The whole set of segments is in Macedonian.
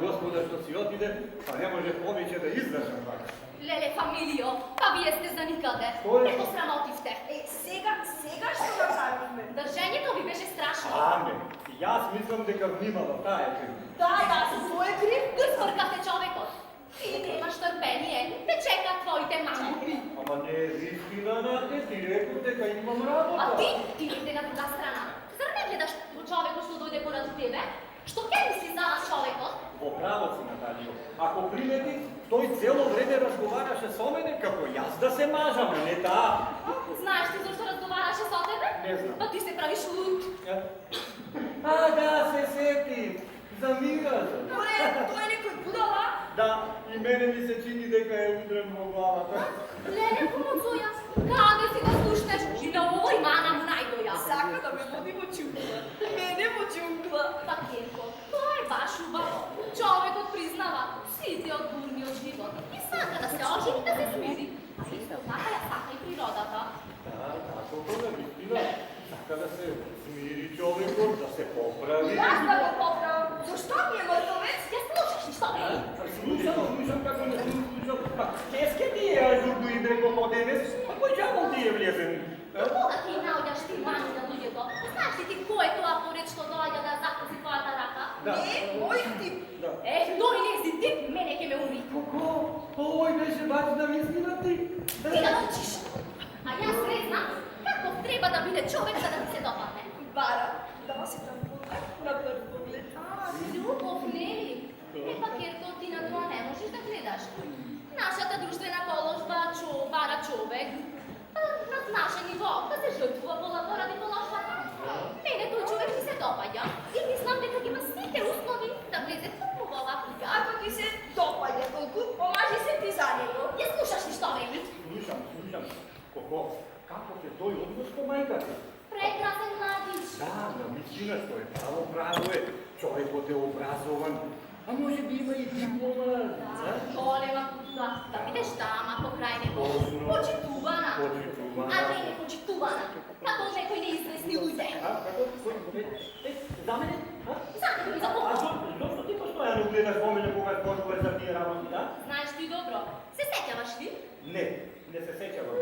gospoda što si otide, pa ne može poviće da izdržam pak. Lele, familijo, pa vi jeste zanikade. Što je? Ne posramotivte. Сега што направивме? Drženje to bi beše strašno. Ame, jaz mislim дека внимава тая крив. Да, свој е грив. Gdje smrkate čovjekot? Ti nemaš trpenije, te čeka tvojite mangupi. Ама не е истина, Наде, ти реков дека имам работа. A ti ide na druga strana. Zar ne gledaš po čovjeku što dojde pored tebe? Što kaj misli za vas čovjekot? Во право си, Наталио. Ако примети, тој цело време разговараше со мене како јас да се мажам, а не таа. Знаеш ти заšto razgovaraše s tebe? Не знам. Pa ti se praviš lud. А, да, се сети. За Мираза. Тој е некој будала? Да, и мене ми се чини дека е удрен во главата. Lele, pomocuja, kade si da slušneš i na ovoj mana mu najdoja. Сака да ме води во џунгла. Мене во џунгла. Pa Kirko, to je baš ubav. Čovjekot priznava, svi ti odgurni od život. I saka da se oživi da se smiri. A isto taka je saka i prirодата. Да, tako to je istina. Сака да се смири човекот, да се поправи. Јас да го поправам. Зашто ми е мртовец? Ja slušaš li što veli? Слушам како не слушам. Па, кеске ти е ажурду и дреко поденес, а кој џавол ти е влезен? Do koga ti naudjaš ti mani na ljudjeto? Znaš li ti ko je to aporeč što dođa da zakosi tvojata raka? Да. Не, мој тип. Да. Doj nezi tip, mene ke me umri. Како? Овој беше баш да мислина ти. Ti da učiš. A ja sve znam kako treba da bude čovjek da ti se dopadne. Бара, да ма се трампуна на прв поглед. Ljubov ne li? E pa Kirko, ti na to ne možeš da gledaš. Našата društvena položba vara čovek na naše nivo, da se žrtvува pоради положбата. Мене тој човек ми се допаѓа и мислам дека има сите услови да влезе токму во оваа куќа. Ако ти се допаѓа толку, помажи се ти за него. Ја слушаш ли што вели? Слушам. Коко, како те тој однос по мајката? Прекрасен младич. Да, на мислина што е право е. Човекот е образован. А може би има и диплома, Да, голема култура. Да бидеш тама покрај него. Почитувана. А не почитувана. Како некои неизвестни луѓе. А, како? За мене? За тебе за А кого? зошто ти постојано гледаш во мене кога почнуваш за тие работи, да? Знаеш ти добро. Се сеќаваш ли? Не се сеќавам.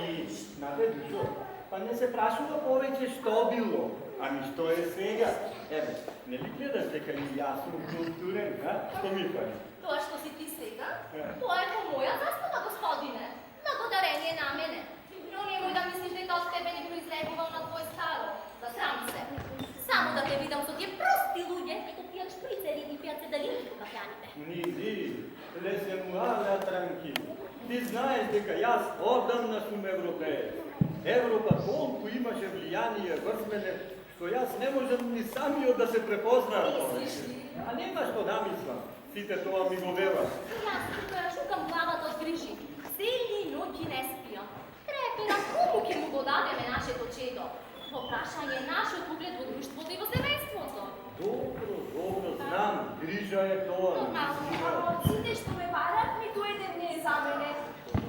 И, знаете, Душо, па не се прашува повеќе што било, ами што е сега. Еве, не ли гледаш дека и јас сум културен, а? Што ми фали? Тоа што си ти сега, тоа е по моја заслуга, господине. Благодарение на мене. Но немој да мислиш дека од тебе не произлегувал на твој старо. Засрам се. Само да те видам со тие прости луѓе, што пијат шприцери и пијат седалини по кафјаните. Ниди, лесемуала транкил. Ти знаеш дека јас одамна сум европеец. Европа колку имаше влијание врз мене, што јас не можам ни самиот да се препознам. Мислиш ли? А нема што да мислам. Сите тоа ми го велат. Јас тука шукам главата од грижи. Цели ноќи не спијам. Треперам колку ќе му го дадеме нашето чедо. Во прашање нашиот углед во друштвото и во семејството. Добро, знам, грижа е тоа. Нормално. А од сите што ме барат, ниту еден не е за мене.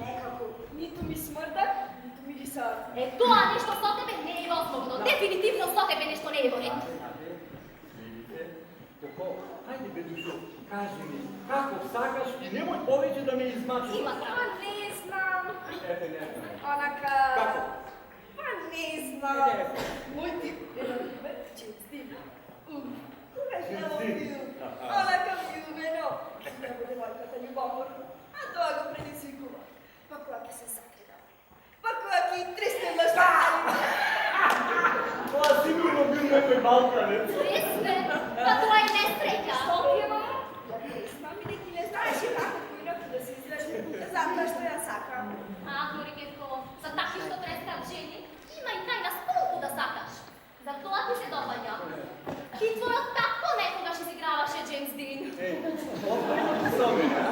Некако, ниту ми смрдат, ниту ми рисат. Е, тоа нешто со тебе не е возможно. Дефинитивно со тебе нешто не е во ред. Видите? Коко, хајде бе Душо, кажи ми, како сакаш и немој повеќе да ме измачуваш. Има Па право. не знам. Ете, не знам. Онака... Како? Па не знам. Мој тип е на пример честив. Куражно бил. Онака влюбено. Не буде мојката љубоморна. А тоа го предизвикува. Па кога ќе се закрида? Па кога ќе тресне млашта? Тоа сигурно бил некој балканец. Тресне, па тоа е несреќа. Што ти е, мамо? Ја преснам и дека не знаеш и како поинаку да се издржи затоа што ја сакам. А, Горикетко, за такви што трескат жени, има и тајна сколку да сакаш. За тоа ти се допаѓа. И твојот татко некогаш изиграваше Джеймс Дин. Остави со мене.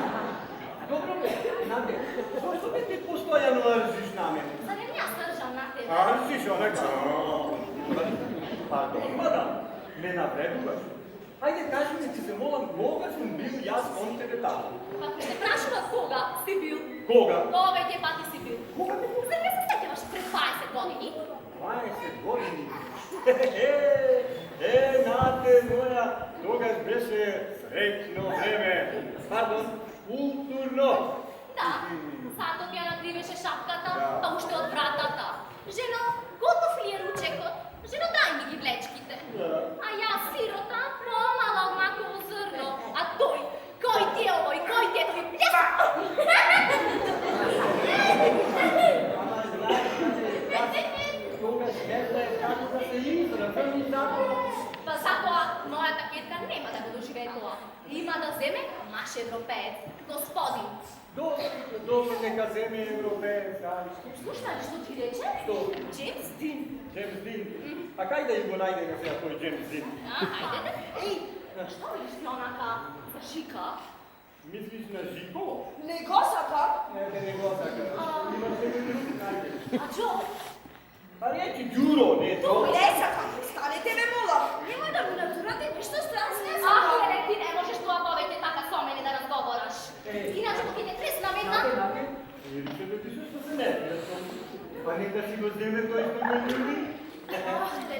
Добро бе, Наде, зошто бе ти постојано ржиш на мене? За не ја сржам на тебе. Ржиш, онака. Пардон, мадам, ме навредуваш. Ајде, кажи ми, ти се молам, кога сум бил јас кон тебе тако? Ако се прашуват кога си бил, Кога? повеќе пати си бил. Кога бе? Зар не се сеќаваш пред 20 години? 20 години. Nate moja, toga beše srećno vreme. Pardon, kulturno. Da, sad dok ja nakriveše šapkata, Da. pa ušte od vratata. Ženo, gotov li je ručekot? Ženo, daj mi gi vlečkite. Da. A ja, sirota, pomalo odmako zrno. A toj, koji ti je ovoj, koji ti je tvoj pljesak? Ama znaš, toga svetla je kako da se izrazam i tako. Pa zato moja taketka nema da ga doživetila. Ima da zeme naš evropejec, gospodin. Dobro, neka zemlje Evropeje, znaš. Slušaj, što ti reče? Što? James Dean. James Dean. A kaj da go najdemo сега той James Dean? Ajde. Ej, što vidiš ti onaka zašika? Misliš na Žigo? Ne gosaka? Ne го така. Имаш себе друг найде. A čo? А речи Đuro, не Tu to. lesaka, stanete me mola. Nemoj da mi naturate ništa strašne. Ah, jer ti ne možeš tu povete taka so mene da razgovaraš. Inače, dok je tresna vedna. Нате. Или ще да пишеш да се не. Па нека си го вземе той što ме люби.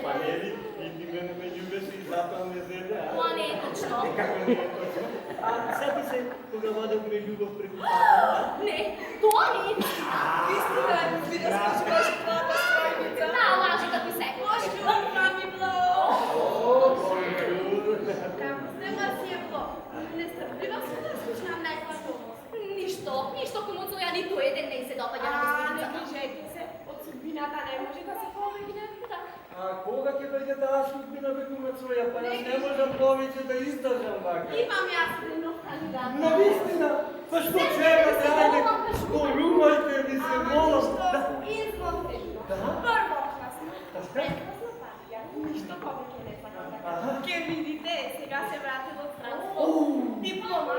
Па не ли? И ти мене ме любеше и затова ме вземе. Това не е точно. Како не е точно? А сети се кога водехме любов преку пата. Не, това не е истина. Истина е, ви да скажеш твоята страница. Да, лажи като се. Може да ми бло. О, bonjour. Како сте, Марсиево? Нестърплива се да слушам най-слабо. Нищо комуцо я нито един не се допадя на господината. Кажете се, от съдбината не може да се повегне. Да. А кога ќе дојде таа судбина бе кумацоја? Па јас не можам повеќе да издржам вака. Имам аз един нов кандидат. Навистина? Па што чекате, ајде, порумајте ми се, молам. Да. Извънредно. Да. Първокласно. Прекрасна партия. Нищо повече не Аха. Ке видите, сега се вратила от Франция. Оу. Диплома.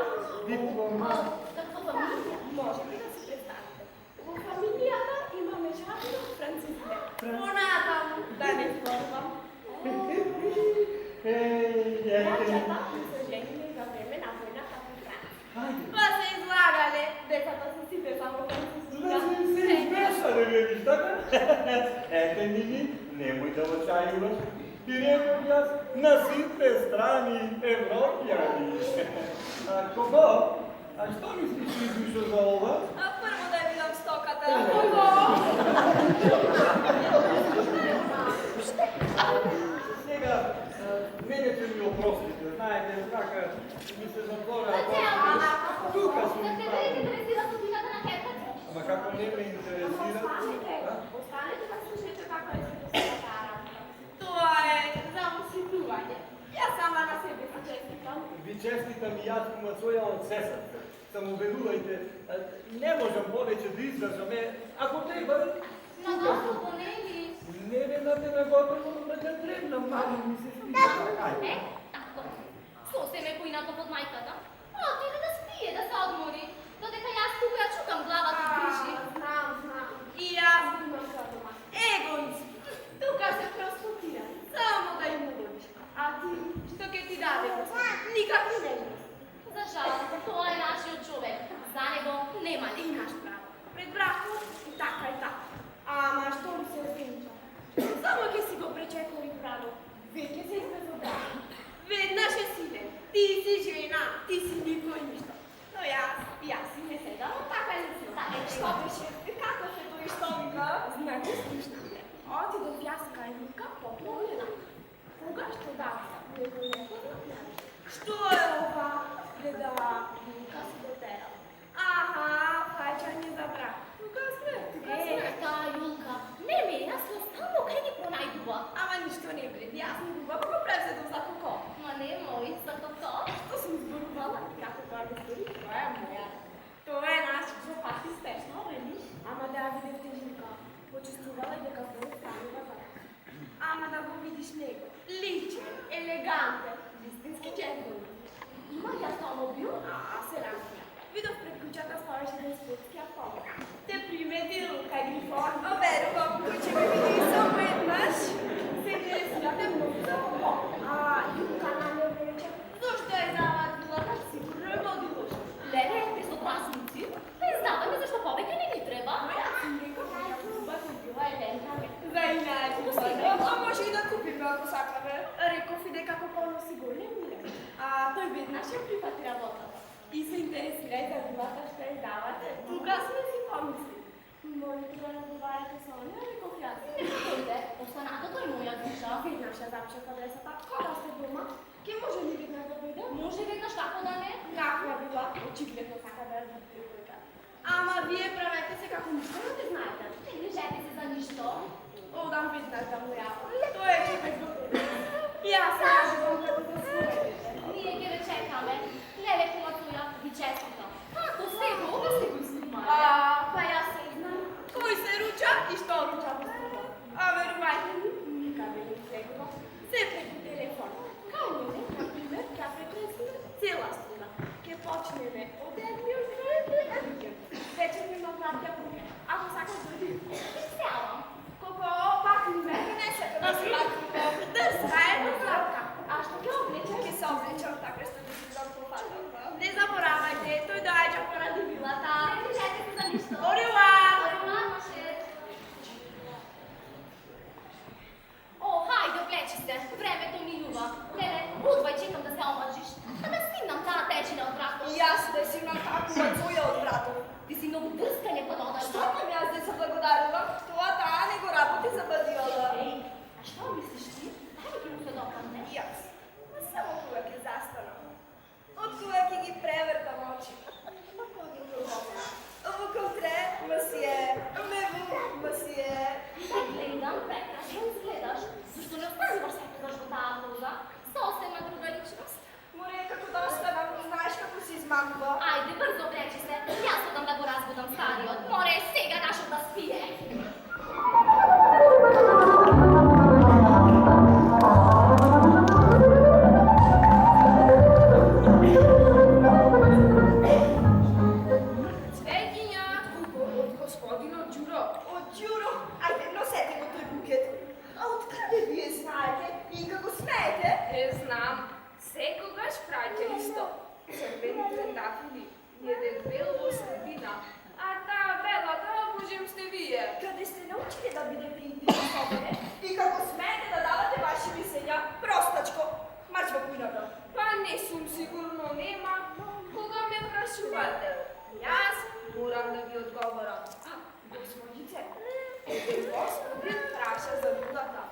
Диплома. Какво фамилия? Може ли да си представите? В фамилията имаме жадно французите. Понатам да не спорвам. Мачата са женили за време на войната в Франция. Ајде. Па се излагале, децата са си те само французска. Значи се измешале, видиш, така? Ете, Нини, немој да очајуваш. Ти реков јас на сите страни Европјани. А кого? А што мислиш ти душо за ова? А първо да видам стоката. Сега, мене ќе ми опростите, знаете, така ми се затвора. Тука сум Да те да правил. интересира судбината на херката. Ама како не ме интересира? Останете да слушате како е чудесната работа. Това е замуситување. Јас сама на себе си честитам. Ви честитам и јас кумацоја од сесата. Само верувајте, не можам повеќе да издржам. Ако треба, На готово, не ли? не на готово, да те требнам, мамо ми се стига. Ајде. Tako. Слусе ме поинато под мајката. Отиде да спие, да се одмори. Додека јас тука ја чукам главата в криши. Знам. И јас имам за дома. Егоизм. Тука се просфутира. Само да им угодиш. А ти, што ќе ти даде Господ? Никакви нежност. За жал, тоа е нашиот човек. За него нема ли? Имаш право. Пред бракот и така. Ама што ми се озвенча? Само ќе си го пречекал и правил. Веќе се измезода. Веднаш е сиден. Ти си жена, ти си никој ништо. Но јас си не седам, така ли си? Така е, Што беше? Како се тој што вика? Значи слушнате. Оти до фјаска и вика попловена. Кога што дава? Што е ова? Деда, вика си дотера. Аха, фаќање за брак. Тука сме. Таа Јулка. Не ме, јас сум стално кај ги пронајдува. Ама ништо не бреди, јас не дуба, го превзедам за коко. Ма не мој, за toto. Што сум зборувала? Како тоа не стори? Тоа е моја. Тоа е наш жопати стешно, велиш? Ама да ја видевте Жилка. Почувствувала и дека збори станува за рак. Ама да го видиш него. Личен, елегантен, вистински джентлмен. Има ли автомобил? Се разумя. Видов пред куќата спаваше да спортски автомобил. Те приметил кај Грифон. Верувам, куќе ме види само еднаш. Се интересирате многу за коко. Јука на не рече, зошто е завадила, сигурно е водило. Леле, безобразници. Не знаме зашто повеќе не ни треба. Но јас им реков, дека купа била Еленка ме. За Пусти ме. А може и да купиме ако сакаме. Реков naša pripati работата. И се интересирай за билата ще издавате. Тука сме си помисли. Можете да разговаряте с Оня или Кофяца? Не питайте, останатото е моя душа. Ви наша запиша в адресата. Кога сте дома? Ке може ли веднага да дойде? Може веднъж како да не? Каква била? Очигледно сака да разбира прика. Ама вие правете се како нищо не те знаете. Не грижете се за нищо. Одам веднъж да му ява. Той е човек до и аз се кажувам като да слушате. Ние ги не чекаме. Леле помацуя, ви честито. Ако сте го, да сте го снимали. Па аз се знам. Кой се руча и що руча по стопа. А верувайте ми, никъде не излегва. Се преко телефон. Кай мене, например, тя прекресна цела стена. Ке почнеме от едни от другите. Вече ми ма платя по нея. Ако сака дойди. Сявам. Колко пак ми ме донесе да се лаки. Да заедно златка. Аз ще ги обличам. Ке се обличам, така ще да си дам по фата. Не заборавайте, той дойде поради вилата. Не грижете се за нищо. Орила! Орила, маше. О, хайде, облечи се. Времето минува. Леле, будвай, чекам да се омъжиш. А да снимам тази течина от брата. И аз да си на тако мъцуя от брато. Ти си много дърска, не подода. Що имам аз да се благодарила? Това тая не го работи за бъдила. Ей, а що мислиш ти? Дай да ги му се допълне. И аз. Ма само кога ги застана. От кога ги превъртам очи. Ма кога ги пробвам. Вукълтре, масие. Меву, масие. Да гледам, прекрасно изгледаш. Защо не останеш всяка държба тази блуза? Съвсем на друга личност. Море, како да останам, знаеш како си измамва. Айде, бързо облечи се. Аз отдам да го разбудам стариот. Море, сега нашо да спие. Цветиня! От господина Джуро. От Джуро? Айде, носете го той букет. А откъде вие знаете и како смеете? Не знам. Секогаш праќа исто. Червени трендафили. Еден бел во средина. А таа белата, божем сте вие. Къде сте научили да бидете интересовани и како смеете да давате ваши мислења простачко? Марш во кујната. Па не сум сигурно нема. Кога ме прашувате? Јас морам да ви одговорам. А, господице, еден господин праша за нулата.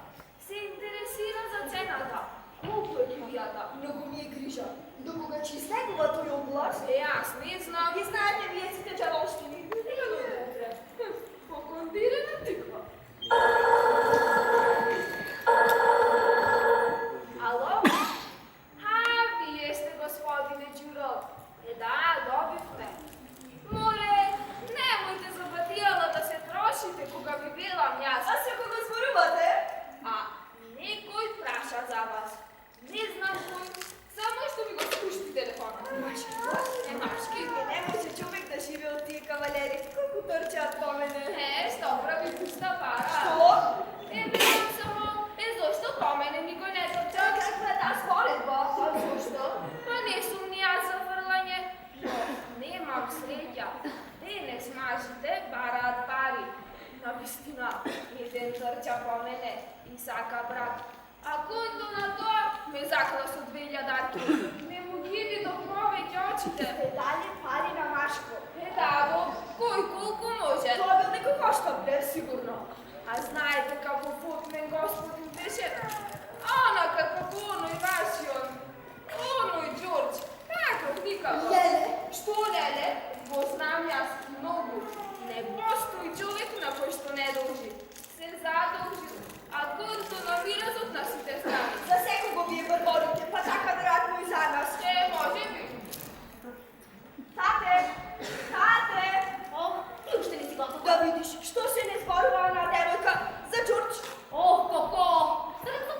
Се интересира за цената. Колко е килията? Много ми е грижа. До кога че излегува той оглас? Аз не знам. И знаете, вие сте джалощини. Нека дойде утре. Покондирана тиква. Ало? Вие сте господине Джуро. Да, добивме. Море, немојте за батијала да се трошите кога ви билам јас. А се кога зборувате? Некој праша за вас. Не знам кој, само што ви го спушти телефона. Машки, Машки. не може човек да живе от тия кавалери. Колко търчат по мене. Што прави пуста пара? Що? Видам само, зашто по мене никој не трча. Каква е тази споредба? А защо? Па не сум ни аз за фрлање, но немам среќа. Денес мажите бараат пари. Навистина, еден трча по мене и сака брат. А конто на тоа ме закла со 2000-дарки. Не му ги видов повеќе очите. Сте дали пари на Машко. Даво, кој колку може. Тоа бил некој кошта, бе, сигурно. А знаете како футмен господин беше? Ана како оној вашиот, оној Ѓорđ. Како вика? Леле. Што леле? Го знам јас многу. Не постои човек на кој што не должи. Се задолжи. А конто на виразот на сите страни. За секого вие говорите, па така вероятно и за нас. Може би. Тате! Тате! О, ти още не си готова. Да видиш, що се не зборува на девойка за Ѓорđ. О, Коко! Сръцо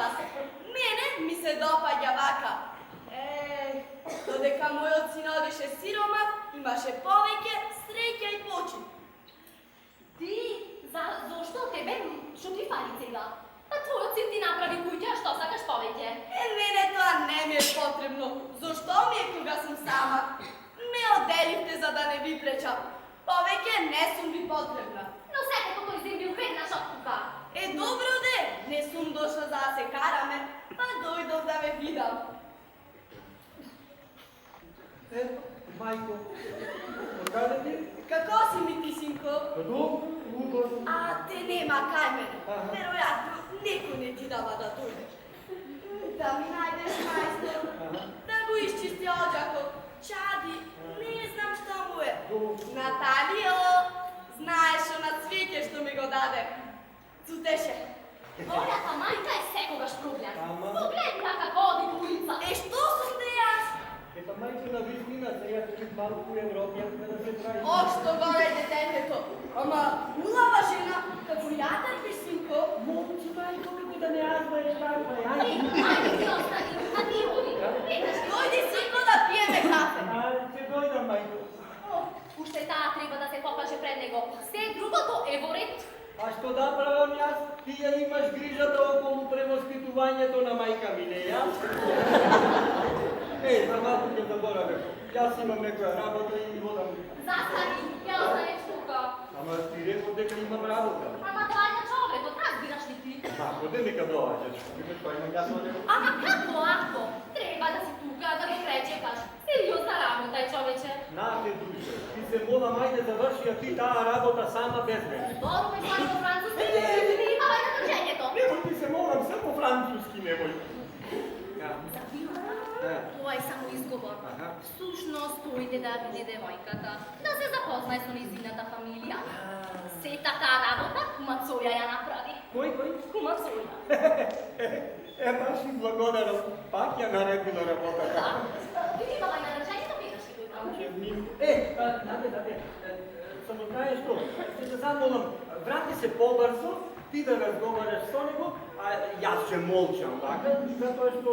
jaz. Mene mi se dopadja vaka. Dodeka moj od sina odiše siromah, ima še poveke, sreća i poči. Ti, zašto tebe šuti faricega? Pa tvoj od sin ti napravi kuća, što sakaš povedje? Mene to ne mi je potrebno. Zašto mi je koga sam sama? Me odelite za da ne bi prečal. Poveke ne su mi potrebna. No sete po toj zemlji uvedna šotkuka. Dobro de, ne sum došla zase karame, pa dojdom da me vidam. Majko, odkada ti? Kako si mi ti, sinko? Dobro, ugodno. A te nema kaj mene. Aha. Verovatno neko ne ti dava da dojdeš. Da mi najdeš majstor, da go iščisti ođako. Čadi, ne znam šta mu je. Natalio, znaš na svijete što mi go dade. Cuteše. Oля, ta majka je sekogaš problem. Ama. Poglej kaka vodi ulica. Što sam te jaz? Pa majčina vizmina se ja čutim malo u Evropi, kada se traži. O, što gore deteteto. Ama, ulava žena, kako ja trpiš, sinko. Momci, majko, kako da ne azvaješ tako, Ajde ti ostani, a ti odi. Vidiš, Dojdi, sinko, da pijeme kafe. Će dojdam, majko. Ušte ta treba da se poplače pred nego. Sve drugo to evoret. A što da pravam jaz? Ti ja imaš grižata okolo prevospituvanje na majka mi, ne jaz? Ej, za malo te zaboravim. Jaz imam nekoja rabota i vodam. Zastani, ja ostaneš tuka. Ama ti rekao дека imam rabota. Ama dovađa čovek, od nas biraš li ti? Ako te neka dođeš, imaš pa imam jasno neko. Ama kako ako? Treba da si tuka, da me prečekaš. Seriozna rabota je čoveče. Na te duše, ti se mola majde završi, a ti ta rabota sama bez mene. Dobro, me stvari po francuski. Imala je nadrženje to. Nemoj ti se molam, samo francuski nemoj. Ja. To je samo izgovor. Aha. Sušnost ujde da vidi devojkata, da se zapoznaje s onizinata familija. Seta ta rabota kuma Coja ja napravi. Koji? Kuma Coja. Baš im blagodarom, pak ja naredila rabota. Da? Vidi imala je nadrženje, da vidiš li koji tamo. Znate, samo знаеш što, se zamolam, vrati se pobrzo, ti da razgovaraš s него, a jaz će molčam, tako? Zato što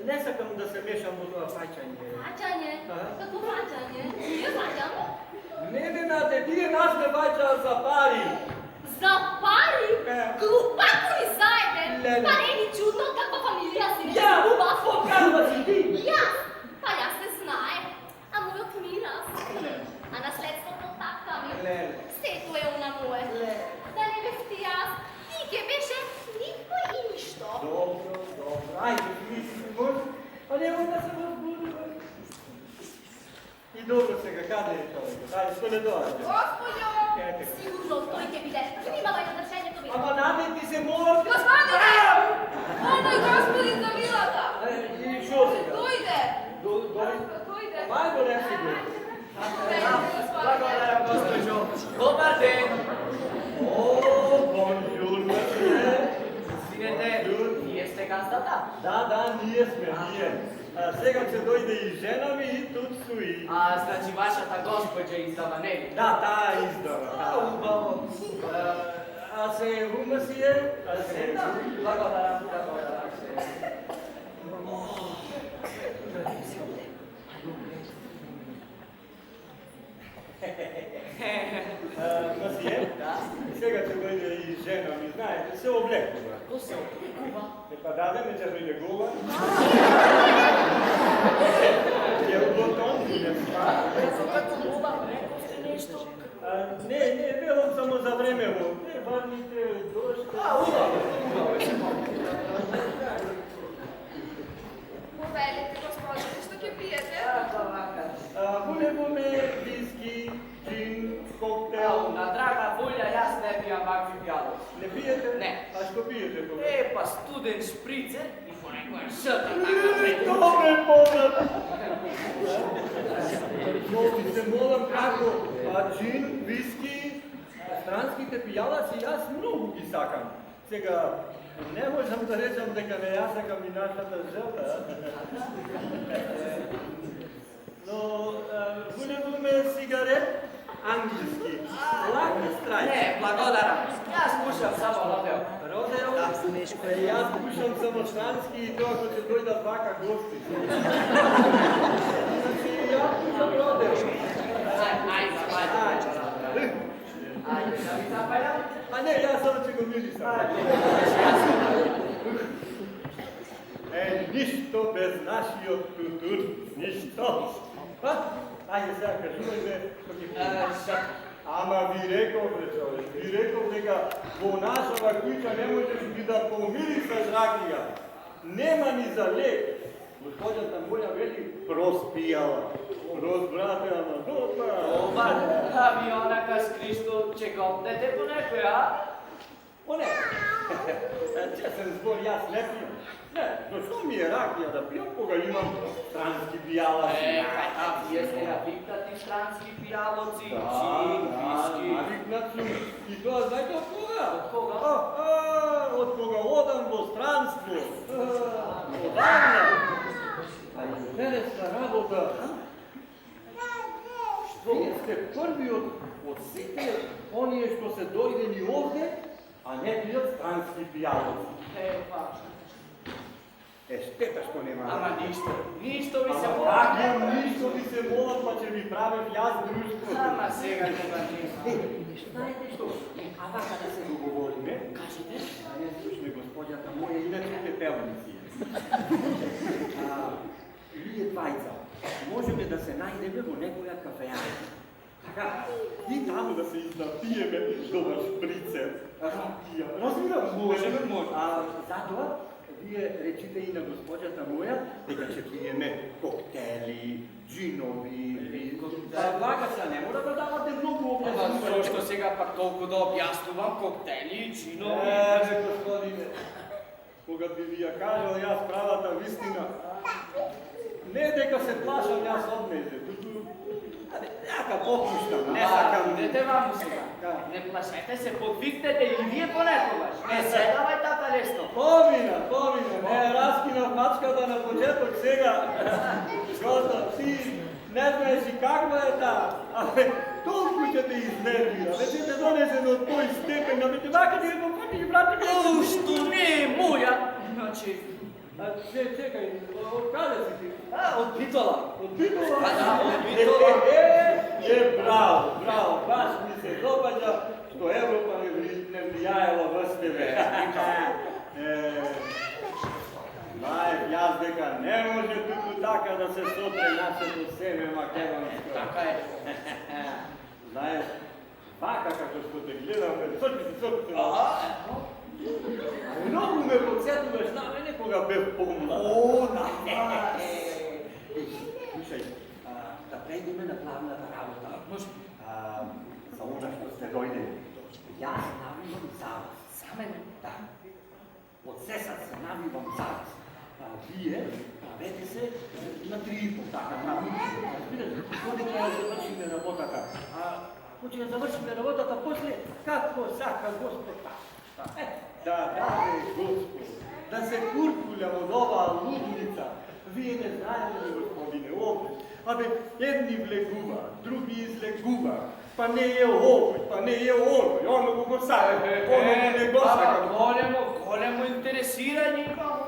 ne sakam da se mešam u to fačanje. Fačanje? Kako fačanje? Nije fačamo? Ne, Nate, ti je nas ne fača za pari. Za pari? Glupaku mi zajde! Ne. Pa ne ni čudno kakva familija si ne Ja, zguba. kakva si ti? Ja, pa ja se znaje. A moj otmiras. A nasledstvo potaka mi. Lele. Sve to je ona moje. Lele. Da ne veš ti jaz, nike beše niko i ništo. Dobro, ajde, mislim, može, pa nemoj da se razbudim. I dobro se ga, kada je čovjek, ajde, što ne dođe? Gospodjo! Ete. Sigurno stojke videš. Imala je nadrženje to vidim. Ama Nate, ti se moram... Gospodine! Ono je gospodin za Milata! I što si ga? Tu ide! Tu ide! Majko, ne si ga. Blagodaram, gospođo. Dobar den. O, bonjour, monsieur. Svinete, jeste gazdata? Da, nije sme, nije. Сега će dojde i žena mi i tu su i... A, znači vaša ta gospođa izdava Neli. Da, ta izdava. A, ubavo. A se humasi je? Blagodaram. Monsieur, сега će dojde i žena mi, znajte, se oblekува. Ko se oblikuva? Ne pa dade me će dojde gula. Je u botonki, ne spa. Ne, bilo samo za vreme ovo. Ne, bar mi te došli. A, ubavo. Povedite, gospodine, što ke pijete? Bune, viski, džin, koktel. Evo, na draga volja, jaz ne pijam vakvi pjalo. Ne pijete? Ne. A što pijete to? Pa student špricer i ponekoj šrta taka preko. Dobre pogled! Molim se, molim kako, džin, viski, stranskите pijalaci, jaz mnogo ги сакам. Сега, не можам да речам дека не ја сакам и нашата жена. Но, волеваме сигарет, английски, Lucky Strike. Ne, blagodaram. Jaz pušam samo Rodeo. Jaz slušam samostranski in to, ko će dojda baka gosti. Znači, ja slušam rode. A ne, ja samo će go mirisam. Ništo bez naših kultur, ništo. Pa, ajde sad, kažujte. Ama vi rekao, neka bo našava kuća ne možeš ni da pomirisaš rakija. Nema ni za lijek. Gospodin tam moja veli prospijala. Rozbratila, dobra. A vi onaka s Kristo čekopnete po nekoj, a? O ne, česen zbor jaz ne pijem. Ne, došlo mi je rakija da pijem, koga imam stranski pijalac. A jeste naviknati stranski pijaloci, čin, viski. Naviknati i to znajte od koga? Od koga? Od koga odam bo stranstvo. Odavno. A interesna rabota. Što jeste prvi od svite, oni je što se dojdeni ovdje, a ne pijat stranski pijaloci. Pa. Šteta što nema. Ama ništo bi se moglo. Ništo bi se moglo, pa će mi pravit jaz društvo. Ama сега nema ništa. Znajte što? A vaka da se dogovori, ne? Kažete? Ne slušne gospodjata moje, inače te pevnici. Vije dvajca, možeme da se najdeme u nekoja kafejana. Така, и таму да се изнапиеме добар шприцер. Разбирам, можеме. Затоа, вие речите и на госпоđата моја, дека ќе пиеме коктели, джинови, Лага се, не мора да давате многу објаснување. Зошто сега пак толку да објаснувам коктели, джинови? Господине, кога би ви ја кажал јас правата вистина, не дека се плашам јас од незе, Яка попуштам, не сакам. Идете ваму сега. Не плашете се, подвикнете и вие понекогаш. Не седавај така лесно. Помина, не раскинав мачката на почеток сега. Господа, ти не знаеш и каква е таа. Толку ќе те изнервира, веќе те донесен од тој степен, абе те вака ти го пати и брате ми. Што не е моја. Значи, чекај, од каде си ти? Од Битола. Од Битола? Да, од Битола. Браво, баш ми се допаѓа што Европа не влијаела врз тебе. Знаев јас дека не може туку така да се сотре нашето семе македонско. Така е. Знаеш, вака како што те гледам, сочи. Многу ме подсетуваш на мене кога бев помлад. Слушај, да прејдеме на главната работа. Може. За она што сте дојде. Јас навивам за вас. За мене? Да. Од сесат се навивам за вас. Вие правете се на 3,5 така. Разбираш, кога ќе завршиме работата. Кога ќе завршиме работата, после како сака Господ така. Да даде Господ, да се куркулям од оваа лудница. Вие не знаете ли, господине, овде. Абе, едни влегуваат, други излегуваат. Па не е овој, па не е оној, оно го сака, оно не го сака. Големо интересирање имам.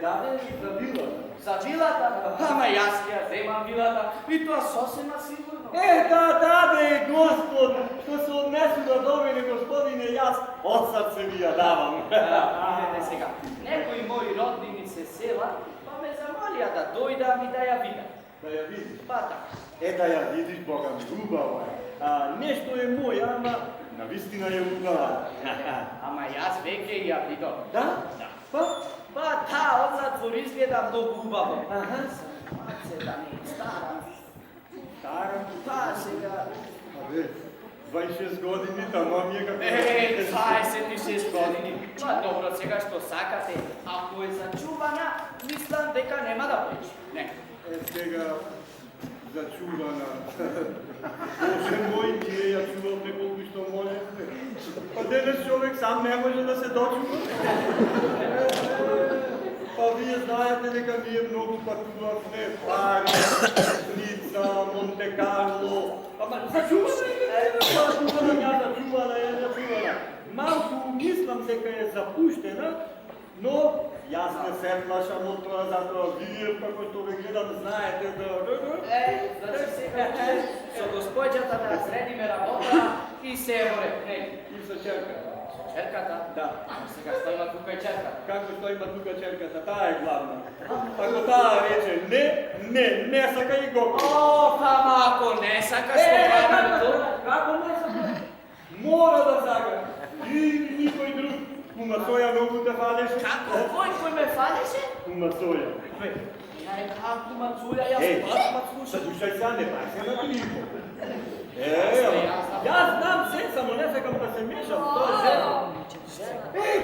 Даде за вилата. За вилата? Ама јас ќе ја земам вилата, и тоа сосема сигурно. Даде Господ, што се однесува до мене, господине, јас од срце ви ја давам. Видете сега, некои мои роднини се села, па ме замолија да дојдам и да ја видам. Да ја видиш? Па така. Да ја видиш, Бога ми, убава е. Нешто е моја, ама навистина е убава. Ама јас веќе ја видам. Да? Да. Па, таа од затвор изгледа многу убаво. Се да не е стара. Стара? Па сега. Абе, 26 години, тамо ми е како... 26 години. Па добро, сега што сакате, ако е зачувана, мислам дека нема да пречи. Не. Сега зачувана. Боже мој, тие ја чувавме колку што можевме. Па денес човек сам не може да се дочува. Па вие знаете знаете дека ние многу патувавме Париж, Ница, Монте Карло. Ама зачувана е зачувана. Малку мислам дека е запуштена, но јас не се плашам од тоа, затоа вие како што ве гледам знаете да... Значи сега со господјата да средиме работа и се евре. И со черка. Черката? Да. Сега што има тука и черката? Како што има тука черката, таа е главна. Ако таа рече не сака и го. О, ама ако не сакаш што правиме тоа? Како не сака? Мора да сака. И никој друг. Кума Соја многу те фалеше. Како? Кој ме фалеше? Кума Соја. Како Мацуја, јас пат слушам. Слушај сега, не бај се на клипо. Јас знам се, само не сакам да се мешам. Тоа е жена.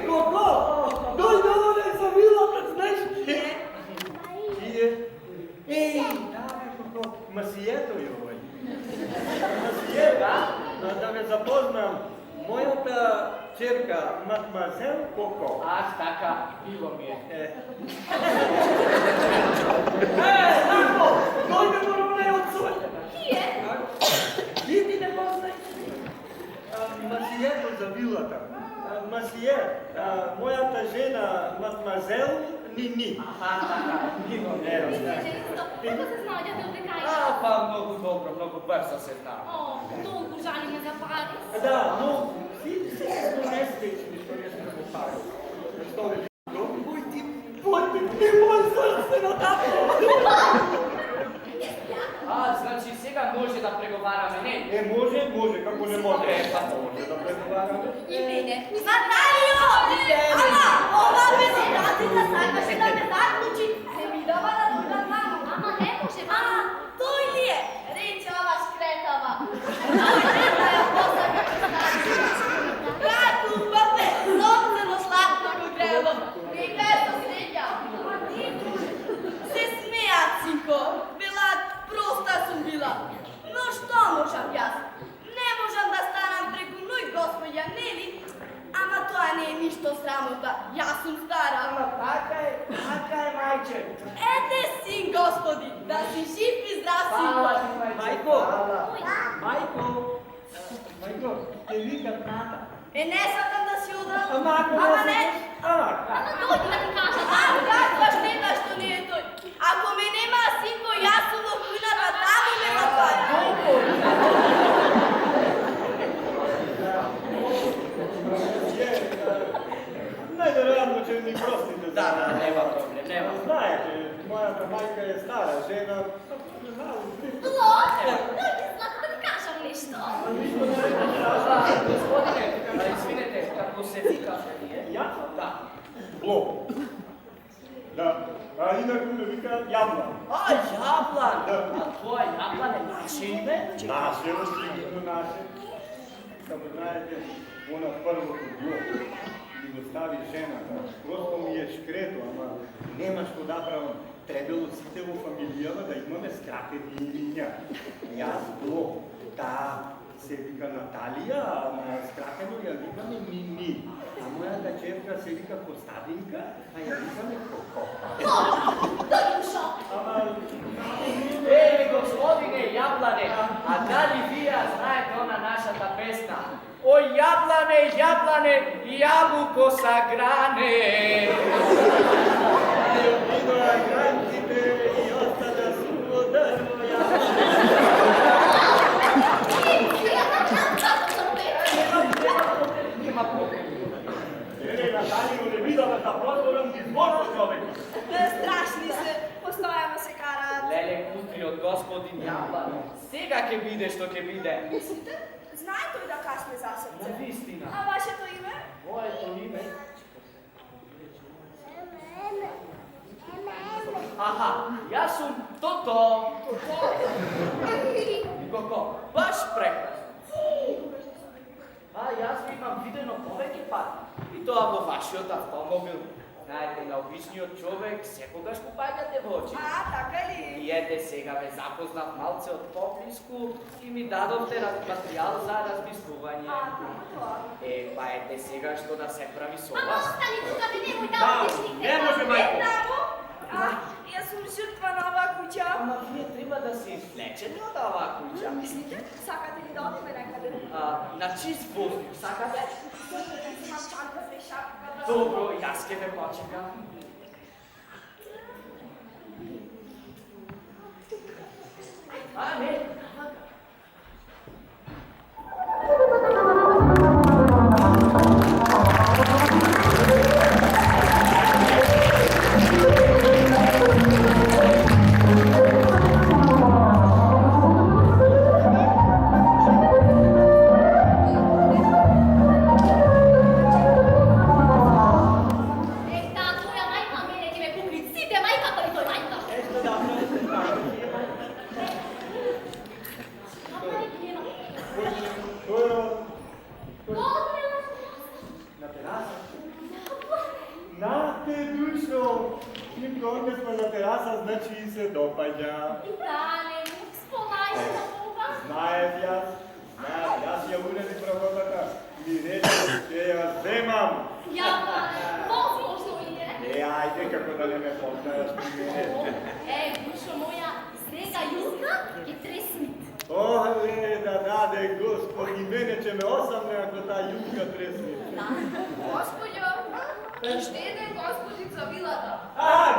Коко! Дојде овде за вилата, знаеш? Тие? Да, Коко. Масието е овој. Масието? Да ве запознам. Мојата черка, мадмазел Коко. Ах, така, било ми е. Тако! Дојде нормале од Соја. Кие? Ти не познај? Масието за вилата. Масие, мојата жена, мадмазел Нини. Аха, така, било ми е. Како се знаѓате од дека Па многу добро, многу брзо се знам. О, толку жалиме за Париз. Да, но сите се нестечни што не сме го пари. Што ви мој срце на тако! Значи сега може да преговараме, не? Може, како не може. Па може да преговараме. И мене. Наталио! Ама, ова ме се разлика, сакаше да ме заклучи. Не ми дава да додам мамо. Ама не може, Ама, тој ли е? Рече ова шкретава. Да ја посака. Како, бабе, собствено сладко го гледам. И гледа среќа. А ти се смеат, синко. Велат, проста сум била. Но што можам јас? Не можам да станам преку ној господја, нели? Ама тоа не е ништо срамота. Јас сум стара. Ама така е, мајче. Ете син, господи, да си жив и здрав, синко. Мајко! Мајко, те викат ната. Не сакам да си одрам. Ама ако не. Ама дојди да ти кажа. Каква штета што не е тој. Ако ме нема, синко, јас сум во кујната, таму ме затвара. Најверојатно ќе ми простите. Да, нема проблем, нема. Знаете, мојата мајка е стара жена. Злато, дојди Злато да ти кажам нешто. Господине, извинете, како се вика? Ја? Да. Бло. Да. А инаку ме вика Јаблан. Јаблан! А тоа Јаблан е наше име? Наше, сигурно наше. Само знаете, она првото било. Ми го стави жената. Просто ми е шкрето, ама нема што да правам. Требало сите во фамилијава да имаме скратени имиња. Јас Бло. Таа се вика Наталија, а на скратено ја викаме Мими. А мојата черка се вика Костадинка, а ја викаме Коко. Дојди ушо. Ама... Ей, господине Јаблане, а дали вие знаете она нашата песна? О јаблане, јаблане, јабуко сагране. Јубила гранците и остана суво дрво Нема проблем. Наталио, не видала да прозорам изморно човек. Страшни се, постојано се караат. Леле, кутри од господин Јаблан. Сега ќе биде што ќе биде. Мислите? Знае тој да касне за срце. Вистина. А вашето име? Моето име. Аха, јас сум Тото. Коко, баш прекрасно. Јас ви имам видено повеќе пати. И тоа во вашиот автомобил. Знаете, на обичниот човек секогаш му паѓате во очи. Така ли? И ете сега ве запознав малце од поблиску и ми дадовте материјал за размислување. Така тоа. Па ете сега што да се прави со Ама вас. остани тука, те немој да Да, одиш никде. не може, мајко. Таму? Ще не отдава куча. Mislite? Sakate li da odime nekada? На чист воздух сакате? Imam čanta za šapka. Dobro, jaz ќе ве почекам. Не. Esta tvoja majka mene ti me poklicite, majka pa li to je majka. Esto dobro, A majka nema. to je Dobro, na terasa. Na te dušo, mi konde smo na terasa, znači se dopađa. Dale, spomajte na Boga. Знаєш, я ж уряди проводата. Mi reći, че ja zemam. Ja pa, возможно je. Ajde, kako da ne me poznaš primjer. Dušo moja, svega jutra je tresnit. Da dade gospod, i mene će me osamne ako ta juka tresni. Gospodjo, ще jedan gospođica Vilada.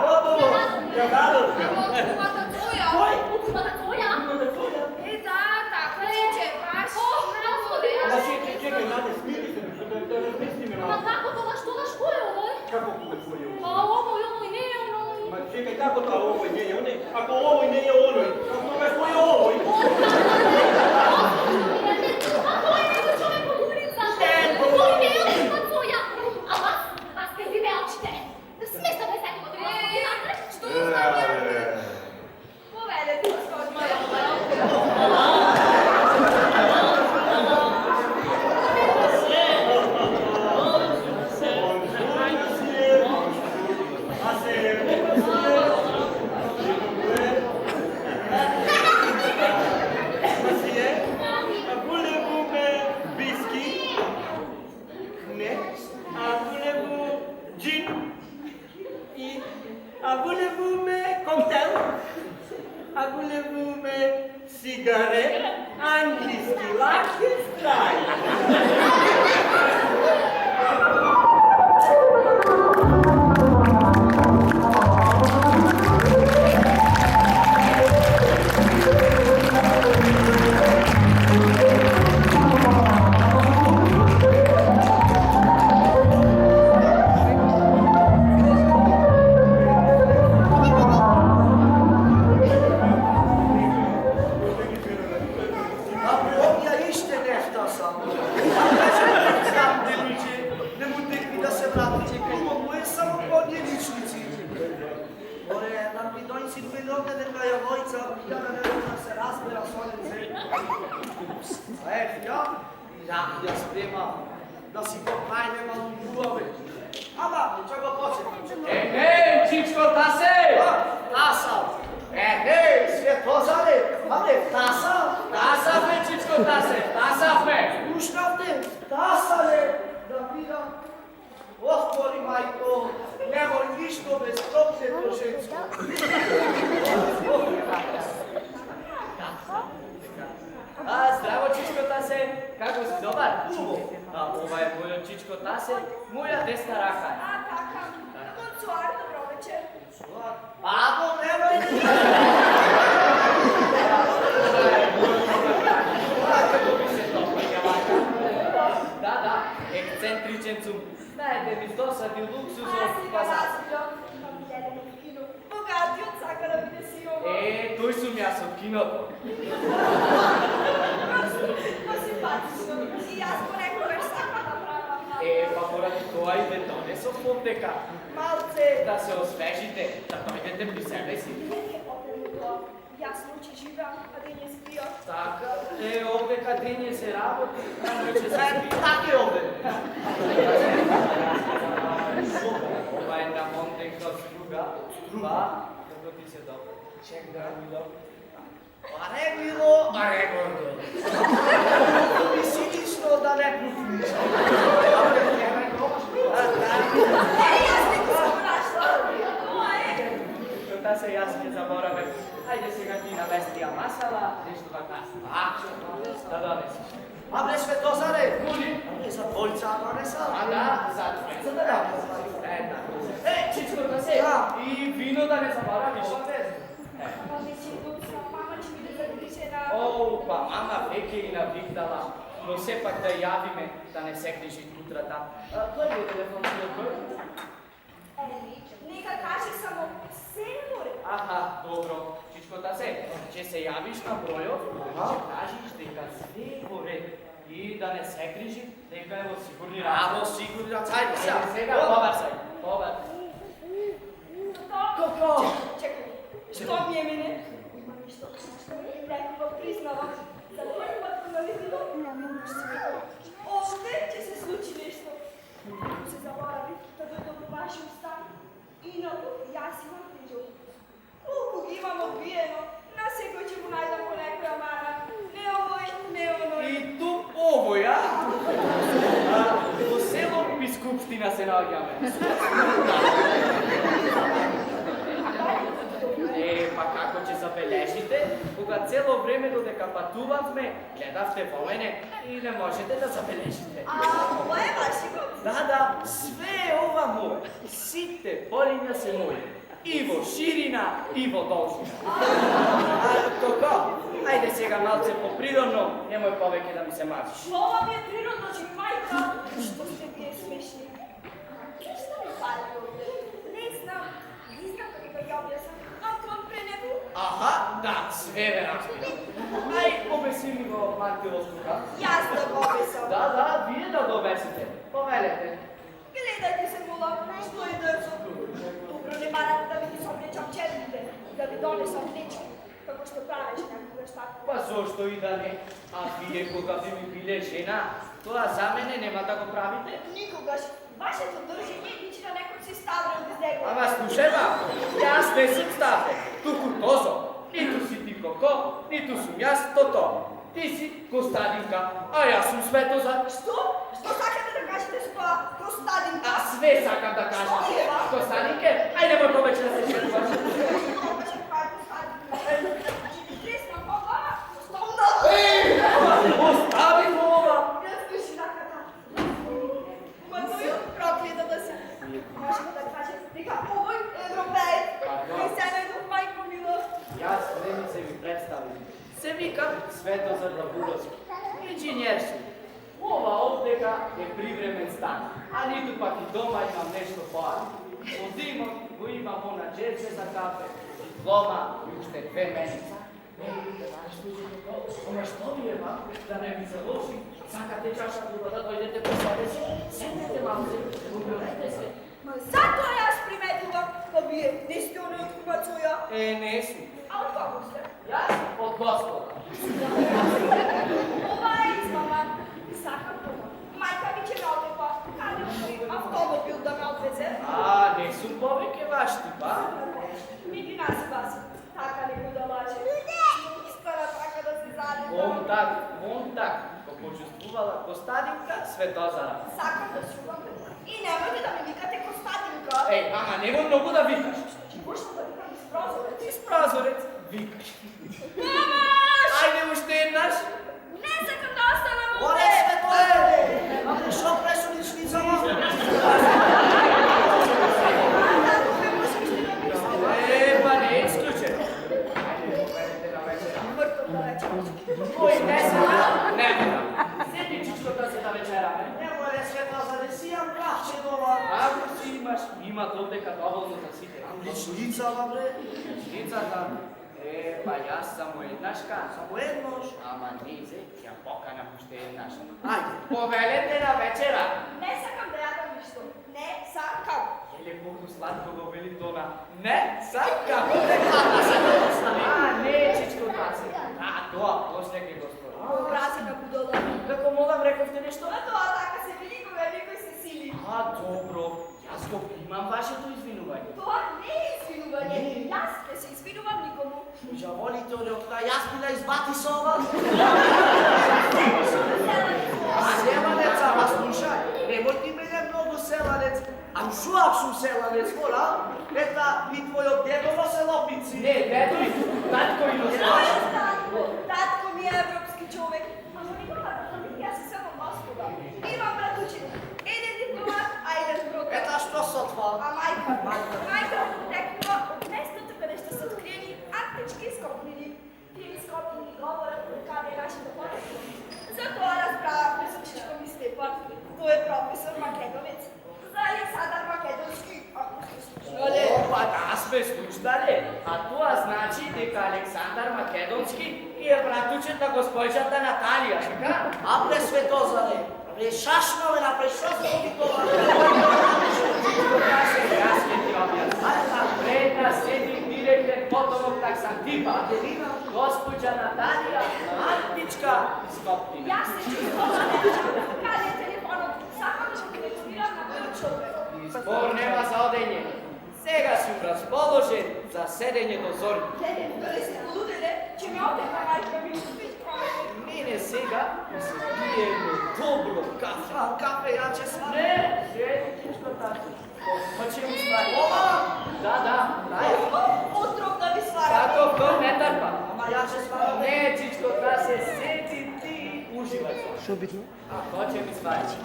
Gotovo! Ja rado! Evo, kuvata tvoja. Ukupata tvoja. Da, tako će, baš najbolje. Ma čekaj, Nade, smiri se, da razmisli me Ma malo. kako to što daš koje ovoj? Kako kude tvoje Pa ovoj ne onoj. Ma čekaj, kako to ovoj nije onaj? Ako ovoj nije onoj, kako to je tvoje ovoj? Ako je nego čovek od ulica. Koji ne je odlična tvoja. A vas kad vi me očite. Smesta me sad potrebno. Što uznamo? Povedete, gospod moja. Cigarette, angliski, laki straj. Ja spremam, da si popajne malo ljubavi. Ama, čego početi? Hej, čičko, tase! Tasal! Hej, svjetlozare! Ale, tasal! Tasal me, čičko, tase! Tasal me! Slušam te, tasale! Da vidim. Otvori, majko, nemoj ništo bez topne trošecko. Zdravo, čičko, tase! Kako si, dobar? Ova je moja čičko tase, moja desna raka. Taka. Koncuar, dobro večer. Pavo, nemoj! Da, ekscentričen cum. Znajte mi dosadi luksuzom, pa za... Bogati od saka da vide si ovo. Tuj sum jaz od kinoto. Simpatično. I jaz bo rekao već saka da prava. Pa poradi toga idete doneso fondeka. Malce. Da se osvežite, da dojdete pri sebe si. Nije potrebno. Jaz noći živim, a den je spio. Така, овде каде не се работи, ќе се така е овде. Ова е на Монте Струга, како ти се добре. Чек да било. Аре било, аре гордо. Ми сидиш да не пусниш. Jaz ne bi se vprašala. se jaz ne zaboravim. Ajde сега ти навести я масала, нещо така слабче, да донесеш. Абре, Светозаре, за двойца донеса. А да, за двойца да дам. Чичко да се, и вино да не заборавиш, отвез. Мама, че ми да загрижена. О, па мама веќе и навикнала, но сепак да јавиме да не се грижи утрата. Кој е телефонскиот број? Нека каже само Севор. Аха, добро. Чичкота се, ќе се јавиш на бројот, ќе кажеш дека све е во ред и да не се грижи, дека е во сигурни раце. А, во сигурни раце, ајде сега. Сега, побрзај, побрзај. Какво? Чекай, що ми е мене? Има нещо, някаква признава. За първи път го навидила. Още, че се случи нещо. Ако се забави, да дойде до ваши уста. Инако, и аз имам грижа. Колко ги имам обиено, на секој че го најдам по некоја мана. Не овој, не оној. И ту овој, а? Во село Бискупштина се наоѓаме. Па како ќе забележите, кога цело време додека патувавме, гледавте во мене и не можете да забележите. А, ова е ваши го? Да, све е ова моје. Сите полиња се мои. И во ширина, и во должина. Коко? Ајде сега малце поприродно, немој повеќе да ми се мазиш. Ова ми е природно, че мајка, што сте вие смешни. Што ми фали овде? Не знам како да ја објаснам. Ако вам пренебу, Аха, да, све ме разбирам. Ај, обеси ми го мантилостука. јас да го обесам. Да, вие да го обесите. Повелете. Гледайте се, мула, што е дрзо. Добро не марам да ви ги соблечам черните, да ви донесам млечки, како што правеше някогаш така. Па зошто и да не? А вие кога би ми биле жена, тоа за мене нема да го правите? Никогаш. Вашето држење личи на некој си ставрен без него. Ама слушай, ба, јас не сум ставе, туку тозо. Ниту си ти Коко, ниту сум јас Тото. Ти си Костадинка, а јас сум Светозар. Што? Што сакате да кажете со тоа? Костадинка? А све сакам да кажам. Костадинке, ај немој повеќе да се шетуваш. Обаче, това е Костадинка. Ще ви треснам ова, стомна. Остави го ова! Јас кажи раката. Уматој проклетата си. Можеме да кажем дека овој европеец кој се најдов мајко мила. Јас не ми се ви представи. Се викам Светозар Лабуровски. Инженер сум. Ова овдека е привремен стан, а ниту пак и дома имам нешто поади. Одимам, го имам она джерце за кафе, диплома и уште 2 месеца. Ама што ви е, ба? Да не ви залоши? Сакате чаша вода да дојдете по себе си? Седнете малце, уморете се. Ма затоа јас приметувам, па вие не сте оној од Хубацуја. Не сум. А од кого сте? Јас од Господа. Ова е измаман. Сакам това. Мајка ми ќе ме одепа. Каде ми автомобил да ме одвезе? А, не сум повеќе ваш типа? Ми ги наси баси. Така некој да лаже. Истана така да се залета. Вон так, го почувствувала Костадинка Светозара. Сакам да шувам. И немојте да ми викате Костадинка. Ама немој многу да викаш. Ќе почнам да викам из прозорец. Ти с празорец викаш. Мамаш! Ајде уште еднаш. Не сакам да останам Оле, овде. Светле! Абе, шо пресудиш лицама? Па не е исклучено. Ајде, поведете на вечера. Мртов да вече. Кој не се не седи чичкота се да вечераме. Немој Светла, за да си јам кафче дома. Ако си имаш, има довдека доволно за сите. Личница, бабре. Личницата, па јас само еднашка. Само еднош. Ама низе, ќе поканам уште еднаш. Ајде. Повелете на вечера. Не сакам да јадам ништо. Не сакам. Еле колку сладко го вели Тона. Не сакам. А, не, чичко таце. А, тоа, после ќе го спори. Празина будала. Како молам, рековте нешто? А тоа така се вели кога некој се сили. А, добро. Јас го примам вашето извинување. Тоа не е извинување. Јас не се извинувам никому. Жаволите олјокта, јас би да избати со ова. Селанец, ама слушај, немој ти мене многу селанец. Ам шуак сум селанец, мора. Ета, и твојот дедо во село Ne, dedo i tatko i Tatko mi je evropski čovek. Ама никога не јас само маскова. Имам братуче. Еден дипломат, а еден брокер. Ета што со това? А мајка, текно, местото каде што се откриени антички скопнини. Тие скопнини говорат каде е нашето потекло. Затоа разбрававме со Чичко ми Степан. Тој е професор Македонец. За Александар Македонски, ако сте слушали. Опа, да сме слушнале. А тоа значи дека Александар Македонски е братучет на госпојчата Наталија, така? А пред Светозаре, решашно ме напред, што се обикова? Јас ќе ти објаснам. Пред нас седи директен потомок на Ксантипа. Госпоđа Наталија, античка Скопти. Јас се чувствувам каде е телефонот. Сакам да го телефонирам на тој човек. Збор нема за одење. Сега си расположен за седење до зори. Деде, дали сте полуделе, че ми отека мајка ми што спиш промени? Мене сега ми се пие едно добро кафе. А, кафе, ја че свари. Не, седичко тако. Хоче ми свари. Да, дај. Отров да ви сварам. Таков тој не трпа. Ама ја че сварам. Не, чичко, да се седи ти и уживај. Шо битно? А, хоче ми свари.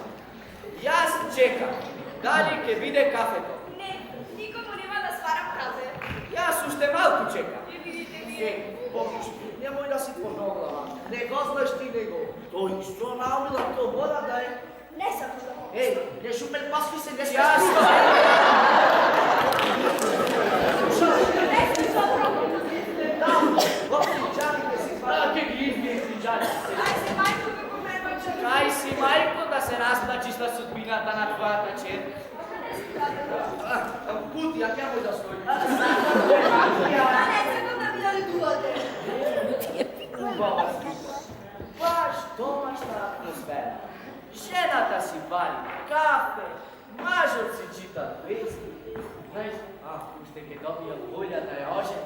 Јас чекам. Дали ќе биде кафето? Не, никому нема да сварам кафе. Јас уште малку чекам. И видите ми. Помниш, немој да си поноглава. Не го знаеш ти него. Тој што наумила, то мора да е. Не сам да го. Еј, не шупел паски се, не Јас Не сте добро. Да, гости, чаните си сварам. ќе ги измисли джалите. Ај се мајко ме помема, че... Кај си мајко да се разплачиш на судбината на твојата чер? Пути, ја немој да стои. А не сакам да ми налидувате. Убава си. Баш домашна атмосфера. Жената си вари кафе, мажот си чита вести. Знаеш, уште ќе добија волја да ја оже.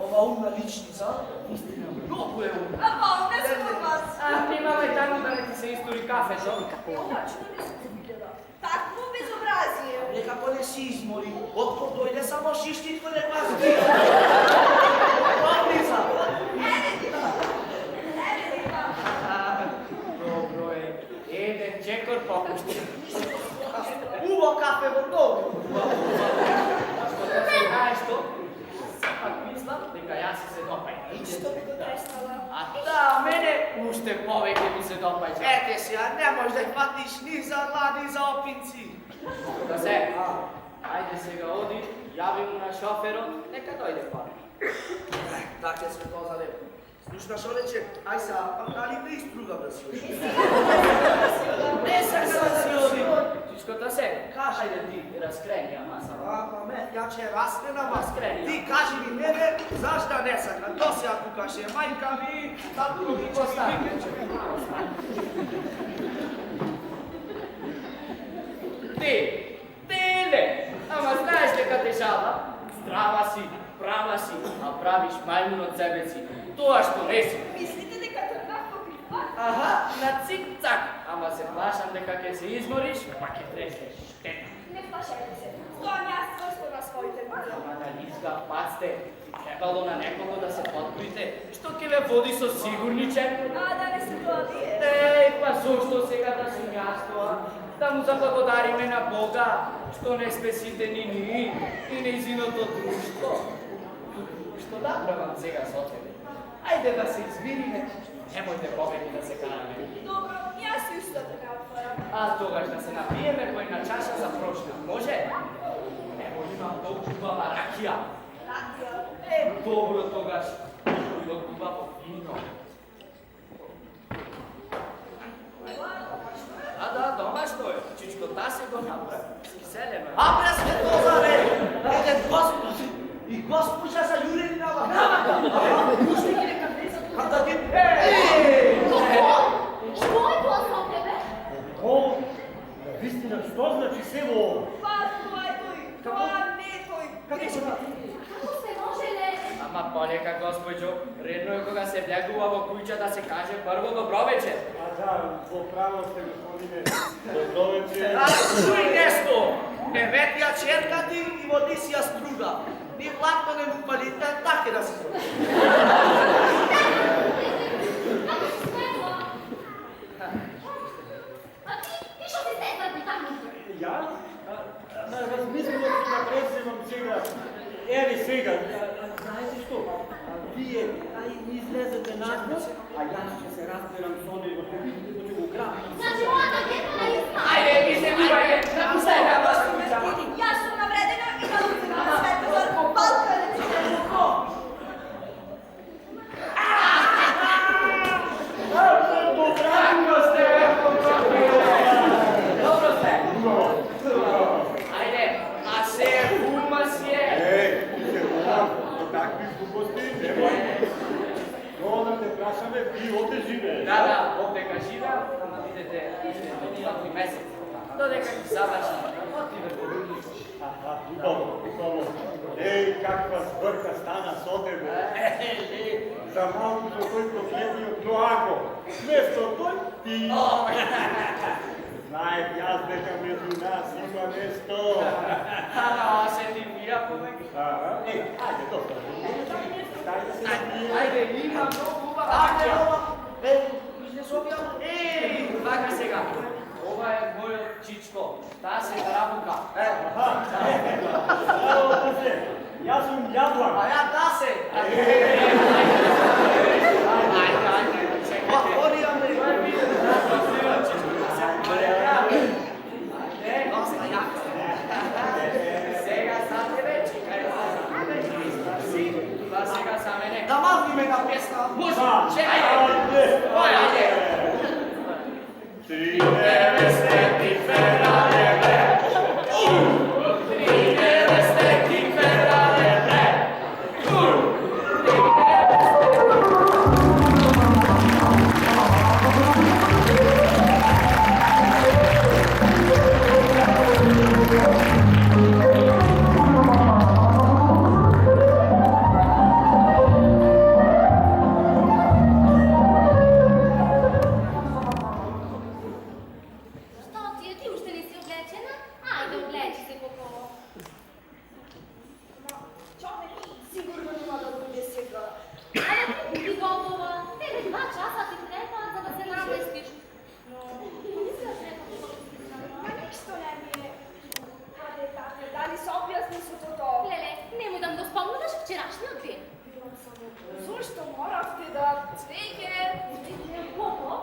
Ова умна личница, истина, многу е умна. Ама, не сум од вас. Примаме таму да не ти се истори кафето. Точно не сум се видела. Такво безобразие. Некако не си измори, откор дојде само шиштитко не пазби. Пробница. Добро е. Еден чекор попушти. Уво кафе во многу. Знаеш што? Сепак мислам дека јас си се допаѓа. Што би го треснала? А да, мене уште повеќе ми се допаѓа. Ете сега, не можеш да их фатиш ни за зла, ни за опинци. Да се, ајде сега оди, јави му на шоферот, нека дојде пар. Така е Светозаре. Слушна шо рече, ај сега, дали не испругам да си оди? Не сакам да си оди. Чичкото се, Кажи. ајде ти, раскрени ама само. Ме, ја че раскрена вас. Раскрени, Ти кажи ми мене, зашта не сакам. То се ако каже, мајка ми, татко ми, Постави. Ти не, ама знаеш дека те жала? Здрава си, права си, а правиш мајмун од себе си. Тоа што не си. Мислите дека тргнав по крипа? Аха, на цик-цак. Ама се плашам дека ќе се измориш, па ќе треснеш. Штета. Не плашајте се. Стоам јас сврсто на своите музе. Ама да лизга, пацте, требало на некого да се подкрите, што ќе ве води со сигурничен. А да не се тоа вие? Еј, па зошто сега да сум јас тоа? Да му заблагодариме на Бога, што не спесите ни ние и нејзиното друштво. Што да правам сега со тебе? Ајде да се извиниме, немојте повеќе да се караме. Добро, јас исто така отворам. А тогаш да се напиеме по една чаша за прошка, може? Ево имам толку убава ракија. Ракија. Добро тогаш, тој убаво вино. Да, домашно е. Чичко тасе го направи. С киселема. А пред Светозаре, еден господ и госпожа за јурени на лакавата. Уште ги нека влезат. Када ги... Што е тоа со тебе? О, вистина, што значи се во ово? Па, тоа е тој. Тоа не е тој. Како се на... Како се можеле? Ама полека, госпоđо, редно е кога се влегува во куќа да се каже прво добро вечер. А да, во право сте, господине. Добро вечер. Чуј нешто, неветија черка ти и води си ја струга. Ni lako ne mu palita, tako da se zove. Kako si smela? A ti što si stekla pri tamo? Ja? Razmislio sam da predsjedam svega, evi svega, znajte što? Vi je, izlezete nazad, a ja će se razgledam s onim, ako vidite da ću u grad. Znači, moja taketa je stala. Ajde, vi se bivajte, napustaj ga vas kućama. Ja sam navredena i nalucina na Svetozar, Balkan je činjeno. Dobro ste, dobro ste. Ajde, a se kuma sje. Ej, ti se volam, do takvih gluposti nemoj. No, da te prašame, vi ovdje žive. Da, ovdje ga žive, tamo vidite, svaki mesec. Dodeka ti završi, otive po drugi. Upravo. Ej, kakva zbrka stana s tebe. Za malku do koji proklednio mnogo. Mjesto toj ti. Znaj, jazdeka među nas ima mjesto. Ana, se ti pija pomek? Ej, ajde, dosta. Dajte se napije. Ajde, ima mnogo uva. Ajde, ova, izne sobija. Ej, vaka se ga. Ova je moj čičko, ta se grabuka. Evo, pa se, ja sam Jadvan. A ja da se. Ajde, čekajte. Oni ja me. Dosta jako. Sega za tebe, čekaj. Pa sega za mene. Da malo ime na pjesma. Muzi, čekaj. Ajde. Tri neveste ti ferale, Tri neveste ti ferale, Što ti je? Ti ušte nisi oblečena? Ajde, obleči se popovo. Čovek sigurno nema da bude sjegala. Ali ti gotova. Tebe 2 časa ti treba da se namestiš. No, misliš nekako Ma ništo ne mi je. Hade, tate, da li se objasni su to? Lele, nemoj da mi ga spomnudaš včerašnji odbir. Bila sam zašto moravte da cveke? Kogo?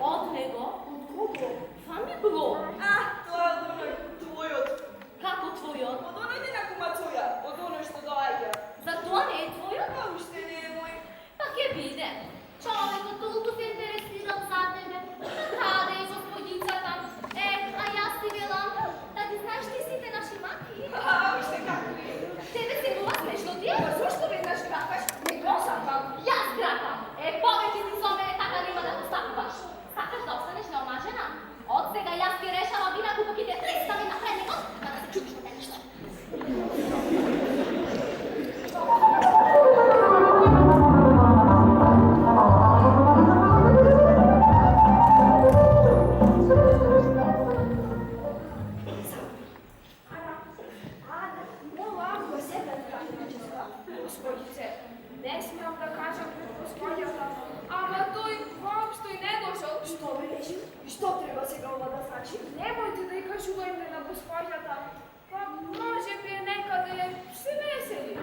Od nego? Od kogo? Vam je bilo. Ah, to je od onoj tvojot. Kako tvoj od? Od onoj ne nakumacuja, od onoj što doajde. Za to ne je tvoj od? Pa ušte nemoj. Pa kje vide? Čovjek toliko se interesirao za tebe. Kada je gospodjica tam. A ja si vela, da ti znaš ti si te naši maki. A ušte kako je. Tebe se bilo smešno ti je? Pa zašto vi naš grakaš? Ne gosam vam. Ja zgrakam. Poveći ti s ome, taka nema da to stakuvaš. Sakaš da ostaneš neomažena? Od svega ja ti rešava vina kupok ide 300 mi napred nego, pa da se čuviš na te nešto. Ana, moram go sebe tražiti. Gospodice, ne smijem da kažem pred gospodjata, ama toj uopšte i ne došao. Što mi reći? I što treba se ga ovo da znači? Nemojte da ih kažujete na gospodjata, pa može bi je nekada je se veseli.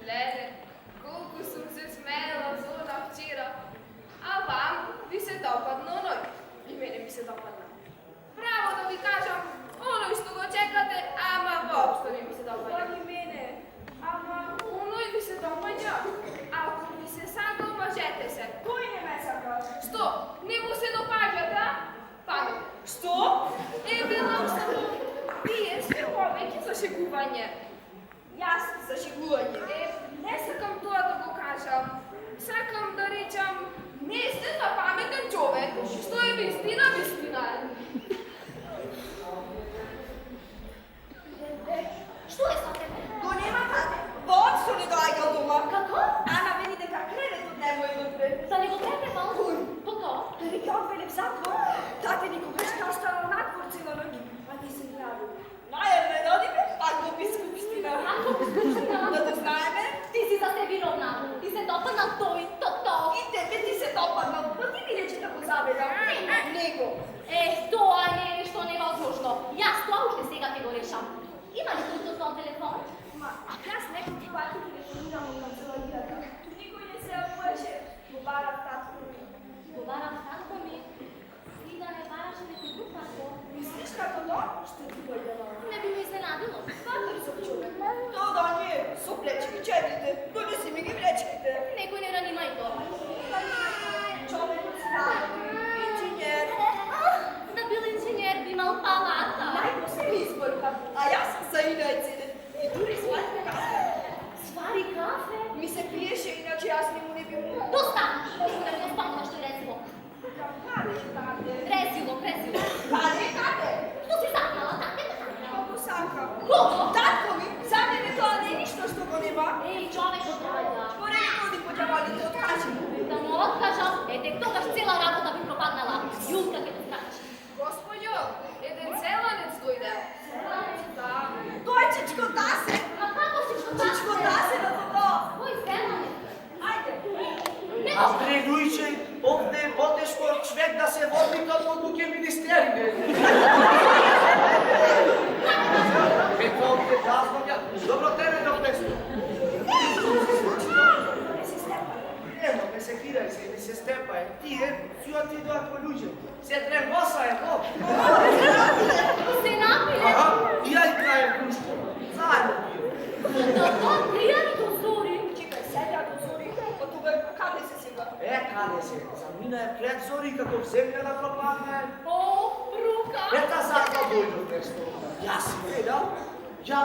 Lele, koliko sam se smela z ona včera, a vam bi se dopadno onoj, i mene bi se dopadno. Pravo da vi kažem, ono što go čekate, ama uopšte ne bi se dopadno. Pa ni mene. Ama onoj bi se dopadnja, ako mi se sad domažete se. Koji ne me saka? Što, ne mu se dopađate, a? Pano. Što? Bila sam pije sve poveki za šeguvanje. Jaz za šegulanje. Ne sakam to da go kažem. Sakam da rečem, niste za pametan čovek, što je vistina vistina. Što je sa tebe? To nema tate. Von su ne dojga od doma. Kako? Ana, vidite kak krevet od nebo i odpre. Da nego tebe pa po to? Da reke odvele v zatvor. Tate nikoga še ostalo na dvorci na nogi. A ti se gradu. Najer ne dodi me, ako bi skupština. Ako pa na той, to. И тебе ти се допадна, па ти ми рече да го заведам. Него. Това е нещо невъзможно. И аз това още сега те го решам. Има ли тук този телефон? Ма, аз неколко пъти телефонирам от канцеларията. Никой не се облъже. Побара в татко ми. Говоря в татко ми. И да не бараш ли ти друг татко? Мислиш како но? Ще ти бъде много. Не би ме изненадило. Бързо, човек. То да не, с облечки черните, донеси ми ги влечките. Некой не ранима и това. Човек от страна, инженер. Да бил инженер, би имал палата. Майко се ми избърка, а аз съм за инайците. И дори свари кафе. Свари кафе. Ми се пиеше, иначе аз не му не би му. Доста! Да не го спомня, що е резило. Каде, каде? Резило. Каде, каде? Що си захнала? Таке. Колко санка. Колко? Татко ми, заде това не е нищо, що го нема. Ей, човек от райда. Поради коди подявалите откажи. Да му откажам, тогаш цела работа би пропаднала. Юлка ке откажи. Господјо, еден целанец дојде. Да. Той чичко тасе. Ма како си што Чичко тасе на това. Кој земане? Ajde. A predujče, ovdje je poteško čovjek da se vodi kao odluke ministerije. Ето ovdje razloga, dobro tebe do pestu. Nemo, ne se kiraj se, ne se stepaj. Ti je, svi otidu ako ljuđe. Se tremosa je, ko? Се напиле. Aha, i ja i krajem društvo. Zajedno piju. Како пријани до зори. Чекай, седя до зори, от тука каде се сега? Каде се, замина je pred zori kako zemlja da propadne. О, рука. Eta zadnja dojdu nešto. Ja si vedel, ja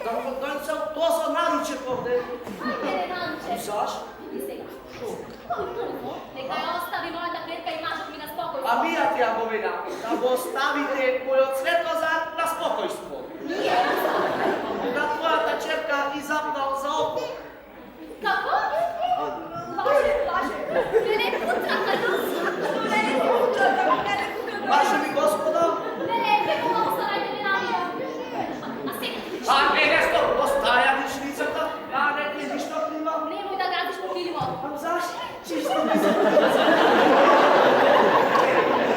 da mu doјцел to za naručje ovdje. Ајде, Реванче. Zaš? И сега. Što? Кој турко? Нека ја остави мојата клетка и мажот ми на спокојство. A mi ja ti ja povedam, da go ostavite moj Svetozar na spokojstvo. Nije. Da tvojata čerka izapna za oko. Како? Лаже, лаже. Не не путра, како? Не, не кутра, не кутра. Vaše mi gospodo? Не, како ма оставајте ми на А сега. A ne nešto, ostaja vičnicата, a ne ti ništa klima. Немој да газиш по килимот. A zaš? Čisto mi se...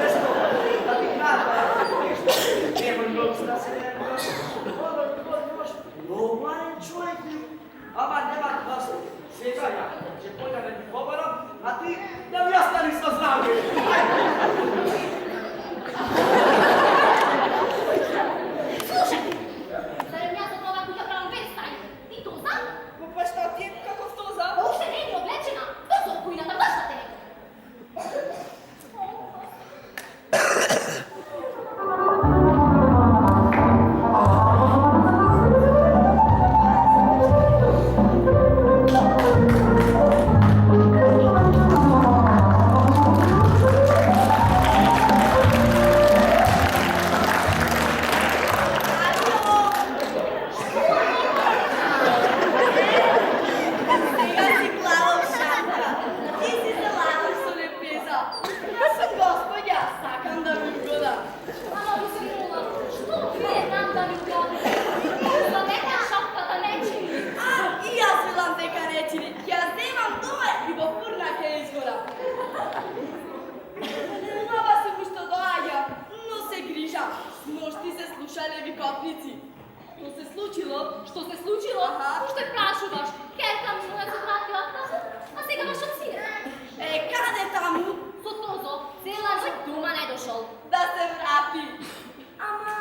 Nešto, da ti kada, nešto. Nemoj noć da se ne moraš. Normalan čovjek mi. Ama nema glasno. Сега ja, će polja da mi govoram, a ti da mi ostani sa znanje. Слушај. Зарем јас од ова куќа правам без стај. И то знам. Па што ти е како в тоза? Уште не е облечена. Дозо кујната вршате него. Сега си плава в шапка. Ти си залагаш со лепеза. Аз съм господја, сакам да ми угода. Ама го се мула. Што ти е там да ми угодите? За нека шапката не чини. А, и аз велам дека не чини. Ја земам дома и во фурна ќе изгора. Не знава се му што доаѓа, но се грижам. Сношти се слушале викотници. Што се случило? Што се случило? Аха. Уште прашуваш. Керка ми му е се врати отказ, а сега баш од сине. Каде таму? Со Тозо, цела ноќ дома не дошол. Да се врати. Ама,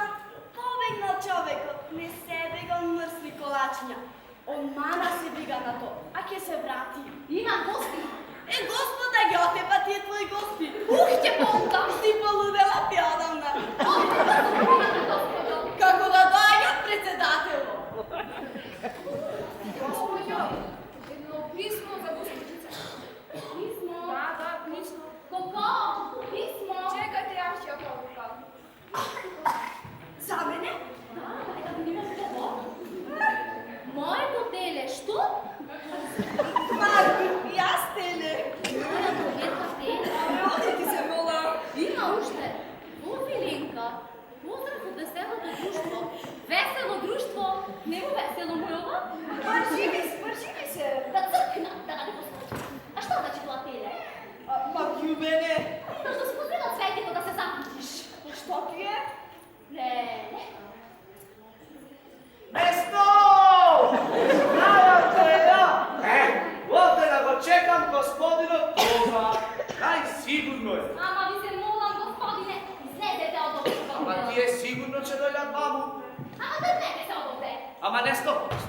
побегнал човекот, не се бега од мрсни колачиња. Он мана се бега на то, а ќе се врати. Има гости. Господа, ги отепа тие твои гости. Ух, ќе полудам. Ти полудела ти одамна. Господо. Како да доаѓат председатело. Господјо, едно писмо за госпожица. Писмо. Да, писмо. Коко? Писмо. Чекайте, јас ќе ја пробукам. За мене? Да, нека да видиме какво. Моето теле, што? Марко, јас теле. Мојата клетка теле. Оди ти се мола. Има уште. Вилинка. Поздрав од веселото друштво. Весело друштво. Не му весело мојова? Пржи ми се. Да цркна, да не го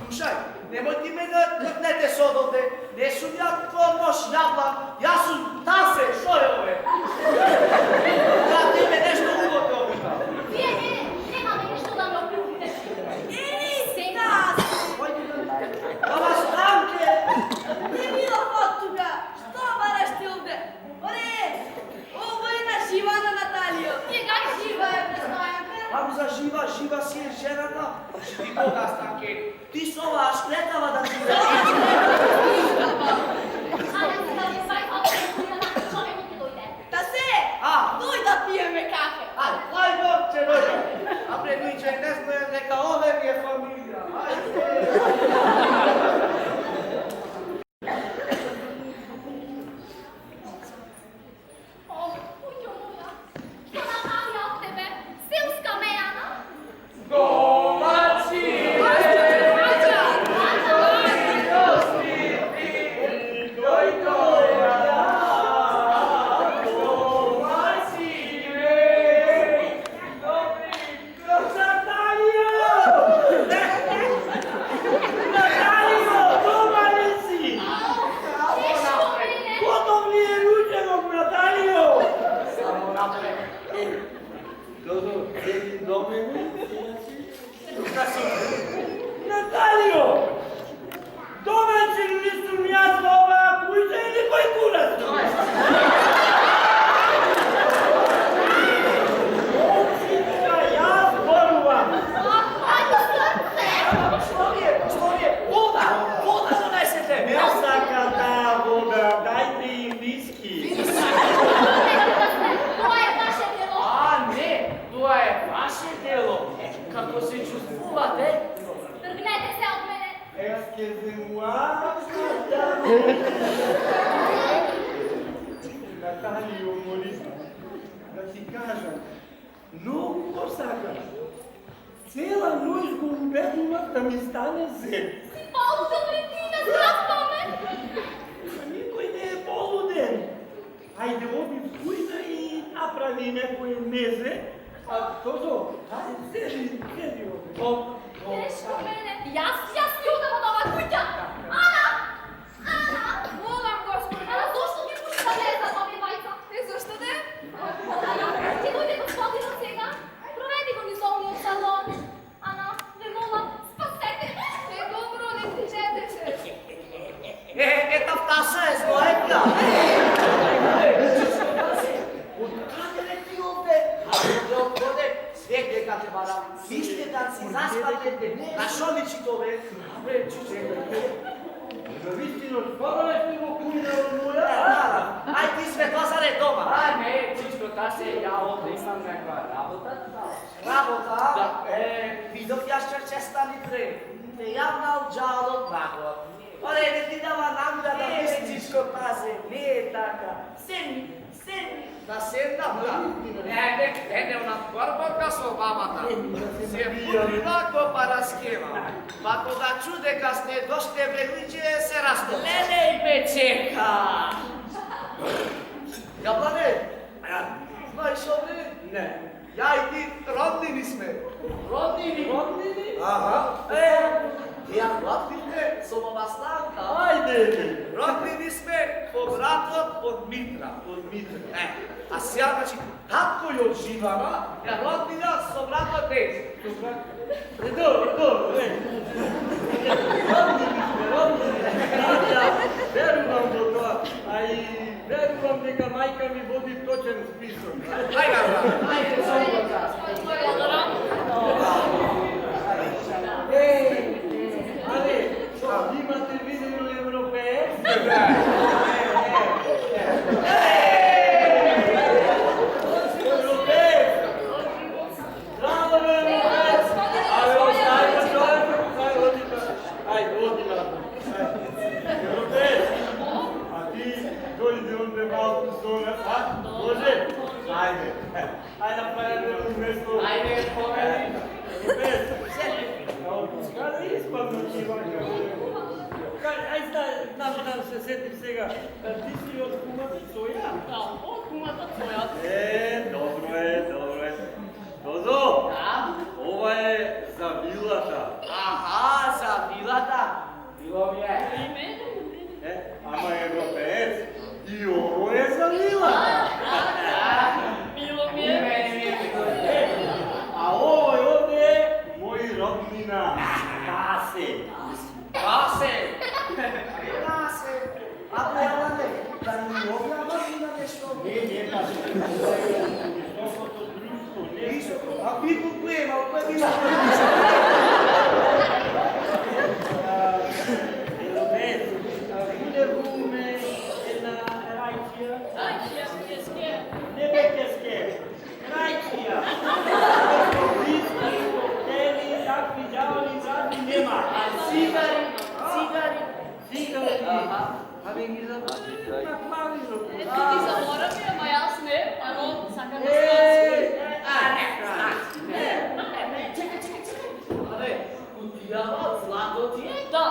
Slušaj, nemoj ti me da trknete s odovde. Ne su ja noš jablan, ja su tase, što je ove? Da ti me nešto ugote ovdje. Nema me ništa da me okupite. Ova stranke! Не било от тука! Што бараш ти овде? Оре! Ово е на Живана Наталио! Njega živa je prestojanka. Hamza živa si je ženata. Ti koga stranke? Ti s ova škretava da ti A ja se da mi svaj ovdje kujala, čovjek mi dojde. Та се! A, Дој да пиеме кафе! ajde, će dođe. A predviđaj, ne znam, neka ove mi je familija. Ajde. O, ujjo moja, što Natalija od tebe? Silska mejana? Teško mene! Samo napred. Natalio! Domaći nisu mi jasno ova kuća ili koji kurac? Očinka, ja zboruvam! Ajde srce! Što je? Voda donesete. Ne sakata voda, dajte im viski. To je vaše djelo. A ne, to je vaše delo. Kako se čustvujete? Trgnete se od mene. Excusez-moi, Natalio, molim, da ti kažem, mnogo posaka. Cijela noć go ubedila da mi stane zem. Si poludel Britina, zdrav pamet. Nikoj ne je poluden. Ajde, odi vkujna i napravi nekoje meze, a to zo, ajde, sedi ovdje. Teško mene. Ja spjutam od ova kuća. Ana! Volam, gospodine. Ana, zašto mi pušta meza, to mi je bajka? Zašto ne? Ti dojde gospodin od svega. Provedi go mi zovni u salon. Ana, ne volam, spasete me. Ne, dobro, ne kričete se. Eta ptasa je zlojetna. Откаде ли ти овде? А овде отходе, свек дека те барам. Вижте да си заспате, на шо личи тоа? Абе, чуče. За вистина, скоро ли сте го кујна од моја? Ај ти Светлазаре дома. А не, чичко, та се ја овде сам некоја работа. Работа? Да. Видов јас черчеста ни пре. Не јавнал джалот нагод. Оле, не ти дава намира да Чичко, та се, не е така. Семи! Да седна, да. Не, una borborka со бабата. Се пулила ко параскева. Па кога чу дека сте доште бреглиđe, се растопа. Леле ме чека! Јаблане, знаеш овде? Не. Ја и ти роднини сме. Роднини? Ага. Ја роднини со мама Станка. Ajde! Роднини сме по братот од Митра. Od Mitra. А сега, значи, татко ја од Живана, ја роднина со братот Дези. Dobro, rodnini. Ja verujem do toga, a i verujem дека majka mi vodi točan spisak. Ајде, Ajde, sobotka. Ali, imate video Европеец? Европеец! Браво, Европеец! Ajde, odi napad. Europec, a ti dojde onda malko zona, a? Može? Ajde. Ajde napravimo jedno mjesto. Ajde, pomeni. Europec, kada ispadno ti vaka? Ajde, znam se setim svega. Ti si od kumata Coja? Da, od kumata Coja. Dobro je. Dozo, Da? ova je za Vilata. Аха, за vila, bilo mi je. I mene. Ama Evropejac, i ovo je za Mila. Bilo mi I je. meni mi je bilo. A ovo je ovdje moj rodnina, Kase. Kase! Kase! A to je Alane, da mi objavljam na nešto? Ne, Kase. Visoko društvo, ne. Visoko, a vi tu pojema, ovo je visoko. Evropejac, bude vume jedna rajčija. Ajde, ja ske. Ne bekeske, rajčija. Bliski, kokteli, takvi džavoli, zadnji nema. Cigari! Cigari. Aha, a vi mi zaboravili? Eto ti zaboravio, ma ja ne, pa no, sakam da Čekaj. Ale, kutijava, zlato ti je? Da,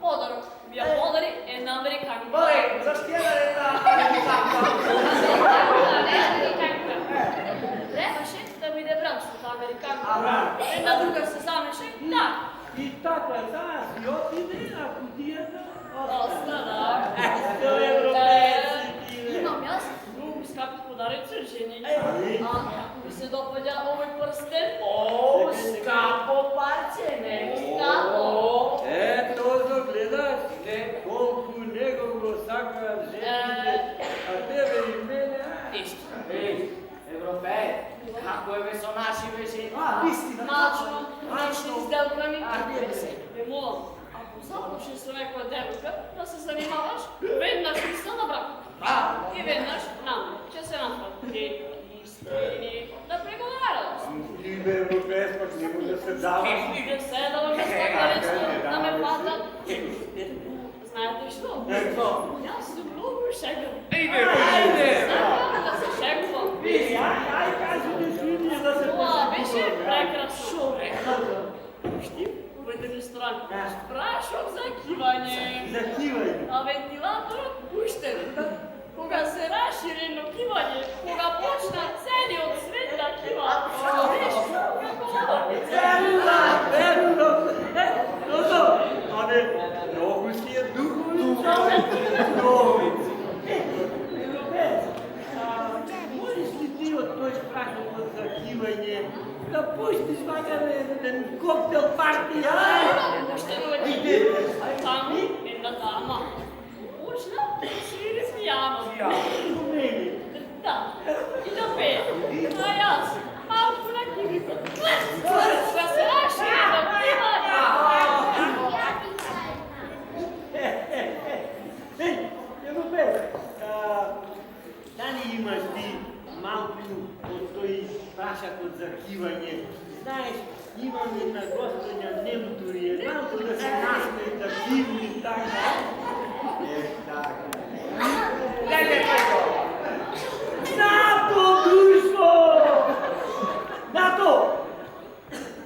podaro. Ja podari en Amerikanka. Ore, zaštijevare na amerikanka. Ne, Amerikanka. Trebaše da mi ide francuska Amerikanka. Aha. Jedna druga se zameše, da. I taka, znaš, i otide, a kutijata Ostala. To je Evropejci, ti ne. Imam ja drugu skapit podaricu ženi. Ali? A kako mi se dopada ovaj prsten? O, skapo parče, ne? Skapo. To gledaš, koliko njegovo saka ženite, a tebe i mene, Isto. Ej, Evropej, kako je meso naši veži? A, istina, Mačno, tačno. naši izdelkani. A, gdje se? Molim, ako započne se neka devojka da se zanimavaš, vednaš misel na braku. A, I vednaš nam će se nastaviti istini da pregovarala. ti me Evropejc, pa ne može se davaš. Gdje se da vam je stakaricu da me plata. Znate što? Eto. Ja sam mnogo šegala. ajde! Sakam da se šegala. Aj, kaži mi svinje da se Ova, беше прекрасно. Пушти, уведен ресторант. Прашок за кивање. Закивай. А вентилаторот пуштен. Кога се расширено кивање, кога почна целиот свет да кива. Знаеш како ова? Верно. Toto. Абе, много си е духовица. Европеец, можеш ли ти от той прахот от закивање да пуштиш макар еден коктел парти, а? Пуштен Таму една дама. Почна да свири пијано. Умели. Да, и да пее. А јас, малку на кивика. Да се расширено кивање. Ей, Европеец, дали имаш ти малко от той прашак от закивање? Знаеш, имам една гостења немтурија, малко да се насмее, да кивни така. Така. Dajte preko. Нато, дружко! Нато!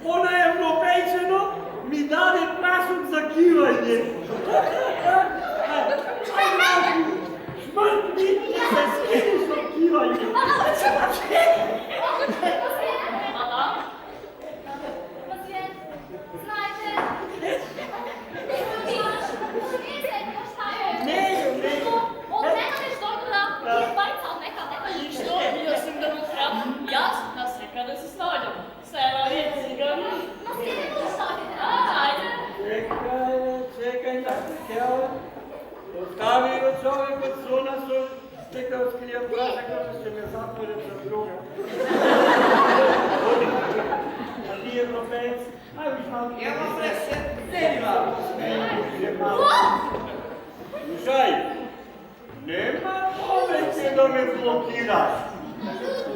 Она европейчено ми даде прашок за кивање. Ај, малку, смрт ми се скинеш от кивање. Мадам, Пациент, знаете, не се поставя. Не. От некъде ще дойде да избавица от некъде. и што? Јас сум демонстрат. Јас на секаде се снаѓам. Села е цигани. На себе го оставите. Ајде. Чекај, тела. Остави го човекот сона со текавскија прашак, како ще ме затворят за друга. А ти европеец, ај виж малко. Evo prese, deriva. Слушај, нема повеќе да ме блокираш.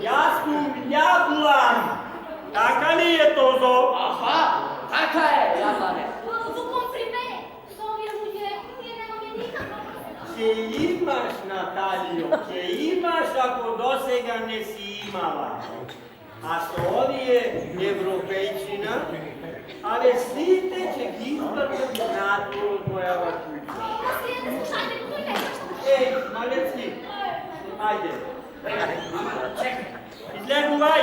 Јас сум јаблан. Така ли е Тозо? Aha, taka je, Jablane. Вуком при мене. С овие луѓе, ние немаме никаква врска. Ќе имаш, Наталио, ќе имаш ако досега не си имала. А со овие европејчина, абе сите ќе ги избркат надвор од мојава куќа. Пациент, слушајте го, тој не е. Еј, малецки, ајде. Čekaj, Izleguvaj!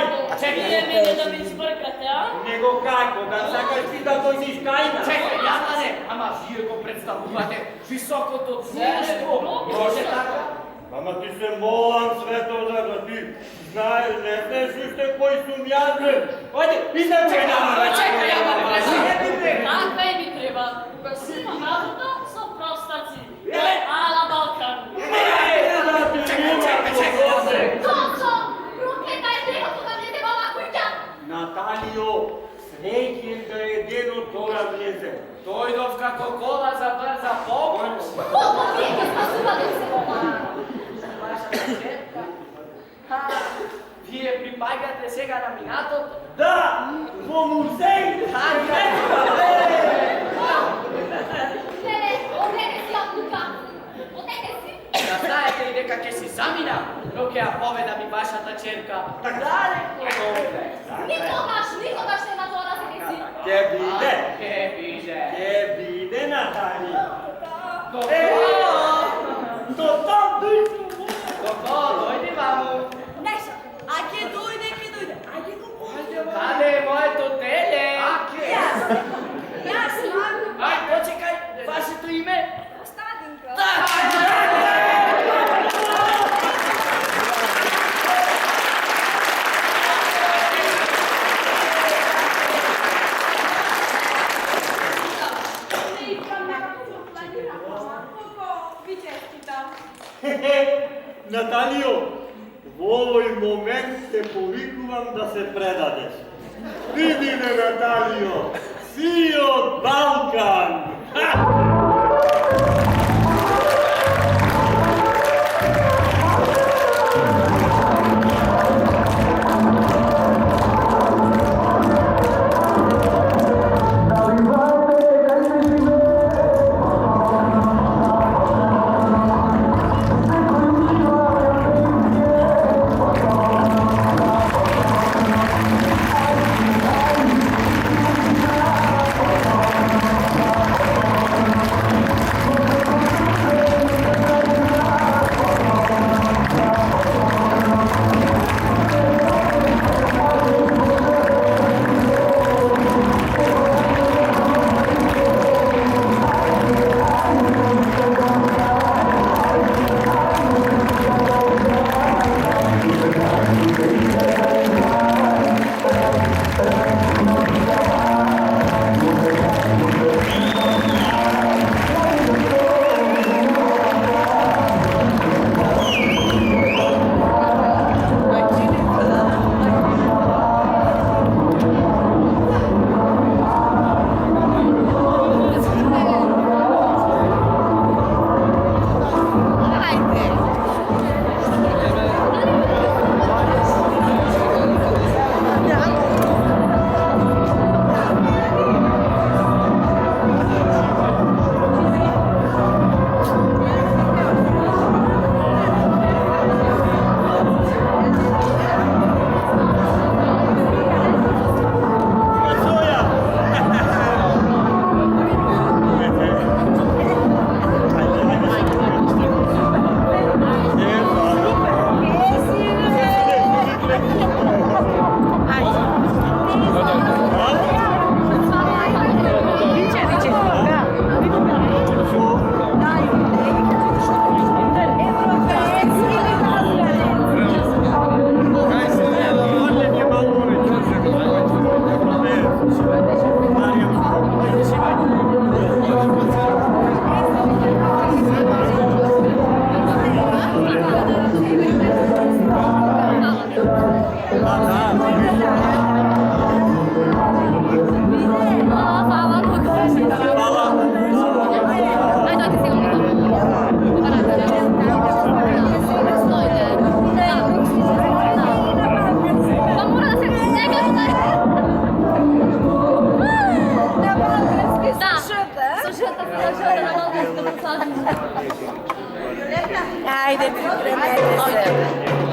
Nije mene da mi izbrkate, a? Nego kako, da sakaš ti da dođiš kajna? Čekaj, Jadane, ama žirko predstavljate visoko to društvo. Može tako? Mama ti se molam Svetozar da ti znaš, ne znaš ušte koji su mjazne. Ajde, idem će nama! Čekaj, Jadane, ne bre. Takve mi treba. Da svima naduta su prostaci. Ala Balkan. Čekaj. Tonso, prokletaj delo, koga ne treba ovako i tamo. Natalio, srećen da je deno toga vleze. Dojdov kako kola za brza pomoć. Koliko vijeke spasuvali se voma? Vaša začetka. Vi je pripagate sega na minato? Da, po muzeji! Lele, odete si odluka. Odete si. Da znajete i neka će si zamina, dok ja poveda mi vaša tačerka. Daleko dole. Nikogaš nema to razlici. Ke bide, Ke ke bide Natalija. Toto, dojdi mamu. Neša, a kje dojde? Ajde go Dale, moje totele. Ja sam. Aj, počekaj, vaše to ime? Stadinka. Natalio, u ovoj moment te povikuvam da se predadeš. Vidi me, Natalio, si od Balkan! Ajde, pripremajte se.